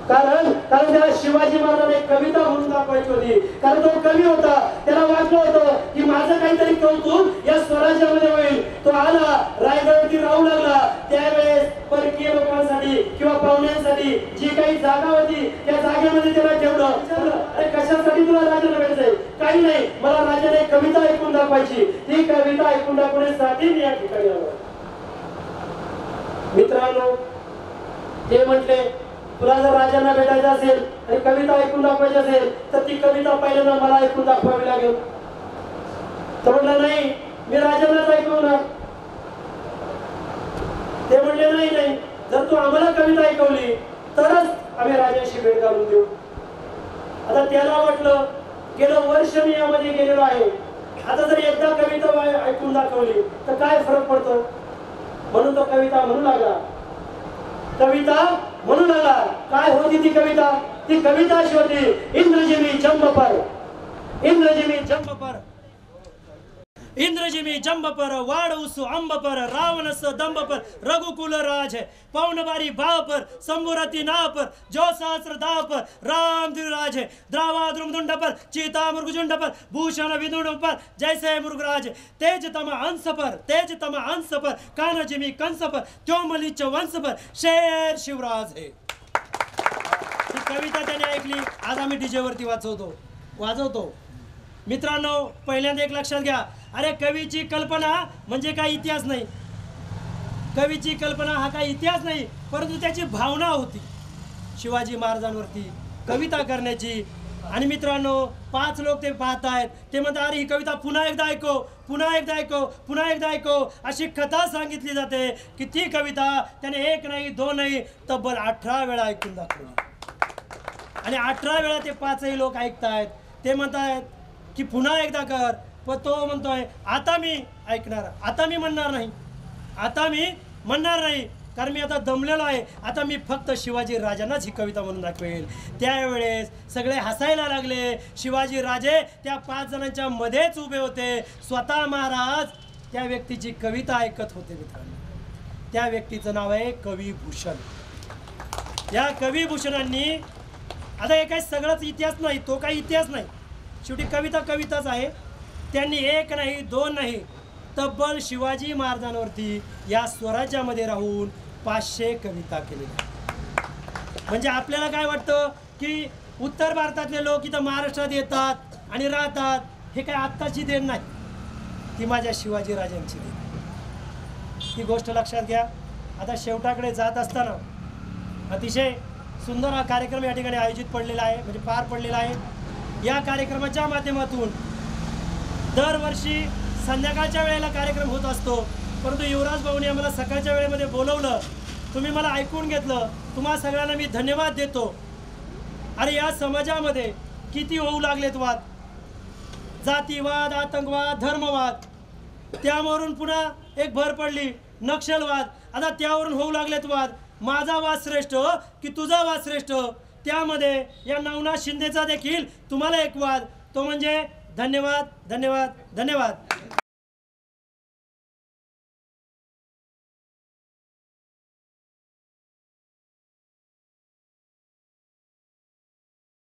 कारण त्याला शिवाजी महाराजांना एक कविता म्हणून दाखवायची होती. कारण तो कवी होता. त्याला वाटलं होतं की माझं काहीतरी कौतुक या स्वराज्यामध्ये होईल. तो आला, रायगडावरती राहू लागला. त्यावेळेस परकीय लोकांसाठी किंवा पाहुण्यांसाठी जी काही जागा होती त्या जागेमध्ये त्याला ठेवलं. अरे कशासाठी तुला राजाला भेटायचंय? काही नाही, मला राजाने एक कविता ऐकून दाखवायची. ती कविता ऐकून दाखवण्यासाठी मी या ठिकाणी आलो. मित्रांनो, ते म्हटले तुला जर राजांना भेटायचं असेल आणि कविता ऐकून दाखवायची असेल तर ती कविता पहिल्यांदा मला ऐकून दाखवावी लागेल. तर म्हटलं नाही, मी राजांनाच ऐकवणार. ते म्हणले नाही, जर तू आम्हाला कविता ऐकवली तरच आम्ही राजांशी भेट घालून देऊ. आता त्याला वाटलं गेलं वर्ष मी यामध्ये गेलेलो आहे, आता जर एकदा कविता ऐकून दाखवली तर काय फरक पडतो. म्हणून तो कविता म्हणू लागला. काय होती ती कविता? ती कविता अशी होती, इंद्रजिमी जंब पर इंद्रजिमी जंब पर वाड़उसु अंब पर रावणस दंब पर रघुकुल राज है पौनबारी भाव पर संबुरति नाव पर जो सहस्र दाव पर राम राज है द्रावाद्रुमदुंड पर चीता मृगजुंड पर भूषण विदुंड पर जैसे मृगराज तेज तम अंश पर कानजिमी कंस पर त्योमलिच वंश पर शेर शिवराज है। ही कविता त्याने ऐकली, आज आम्ही डीजे वरती वाजवतो। मित्रांनो, पहिल्यांदा एक लक्षात घ्या, अरे कवीची कल्पना म्हणजे काय इतिहास नाही, कवीची कल्पना हा काय इतिहास नाही, परंतु त्याची भावना होती शिवाजी महाराजांवरती कविता करण्याची। आणि मित्रांनो, 5 लोक ते पाहतायत, ते म्हणतात अरे ही कविता पुन्हा एकदा ऐको अशी कथा सांगितली जाते की ती कविता त्याने 1 नाही 2 नाही तब्बल 18 वेळा ऐकून दाखवली। आणि 18 वेळा ते 5ही लोक ऐकतायत, ते म्हणतायत की पुन्हा एकदा कर, पण तो म्हणतोय आता मी म्हणणार नाही, कारण मी आता दमलेलो आहे, आता मी फक्त शिवाजी राजांनाच ही कविता म्हणून दाखवेल। त्यावेळेस सगळे हसायला लागले। शिवाजी राजे त्या 5 जणांच्या मध्येच उभे होते, स्वतः महाराज त्या व्यक्तीची कविता ऐकत होते। मित्रांनो, त्या व्यक्तीचं नाव आहे कविभूषण। या कविभूषणांनी, आता हे काही सगळंच इतिहास नाही, तो काही इतिहास नाही, शेवटी कविताच आहे। त्यांनी 1 नाही 2 नाही तब्बल शिवाजी महाराजांवरती या स्वराज्यामध्ये राहून 500 कविता केलेल्या। म्हणजे आपल्याला काय वाटतं की उत्तर भारतातले लोक इथं महाराष्ट्रात येतात आणि राहतात, हे काय आत्ताची देण नाही, ती माझ्या शिवाजी राजांची देण। ही गोष्ट लक्षात घ्या। आता शेवटाकडे जात असताना अतिशय सुंदर हा कार्यक्रम या ठिकाणी आयोजित पार पडलेला आहे। या कार्यक्रमाच्या माध्यमातून दरवर्षी संध्याकाळच्या वेळेला कार्यक्रम होत असतो, परंतु युवराज भाऊंनी आम्हाला सकाळच्या वेळेमध्ये बोलवलं, तुम्ही मला ऐकून घेतलं, तुम्हा सगळ्यांना मी धन्यवाद देतो। अरे या समाजामध्ये किती होऊ लागलेत वाद, जातीवाद, आतंकवाद, धर्मवाद, त्यावरून पुन्हा एक भर पडली नक्षलवाद, आता त्यावरून होऊ लागलेत वाद, माझा वाद श्रेष्ठ की तुझा वाद श्रेष्ठ। त्यामध्ये या नवनाथ शिंदेचा देखील तुम्हाला एक वाद, तो म्हणजे धन्यवाद।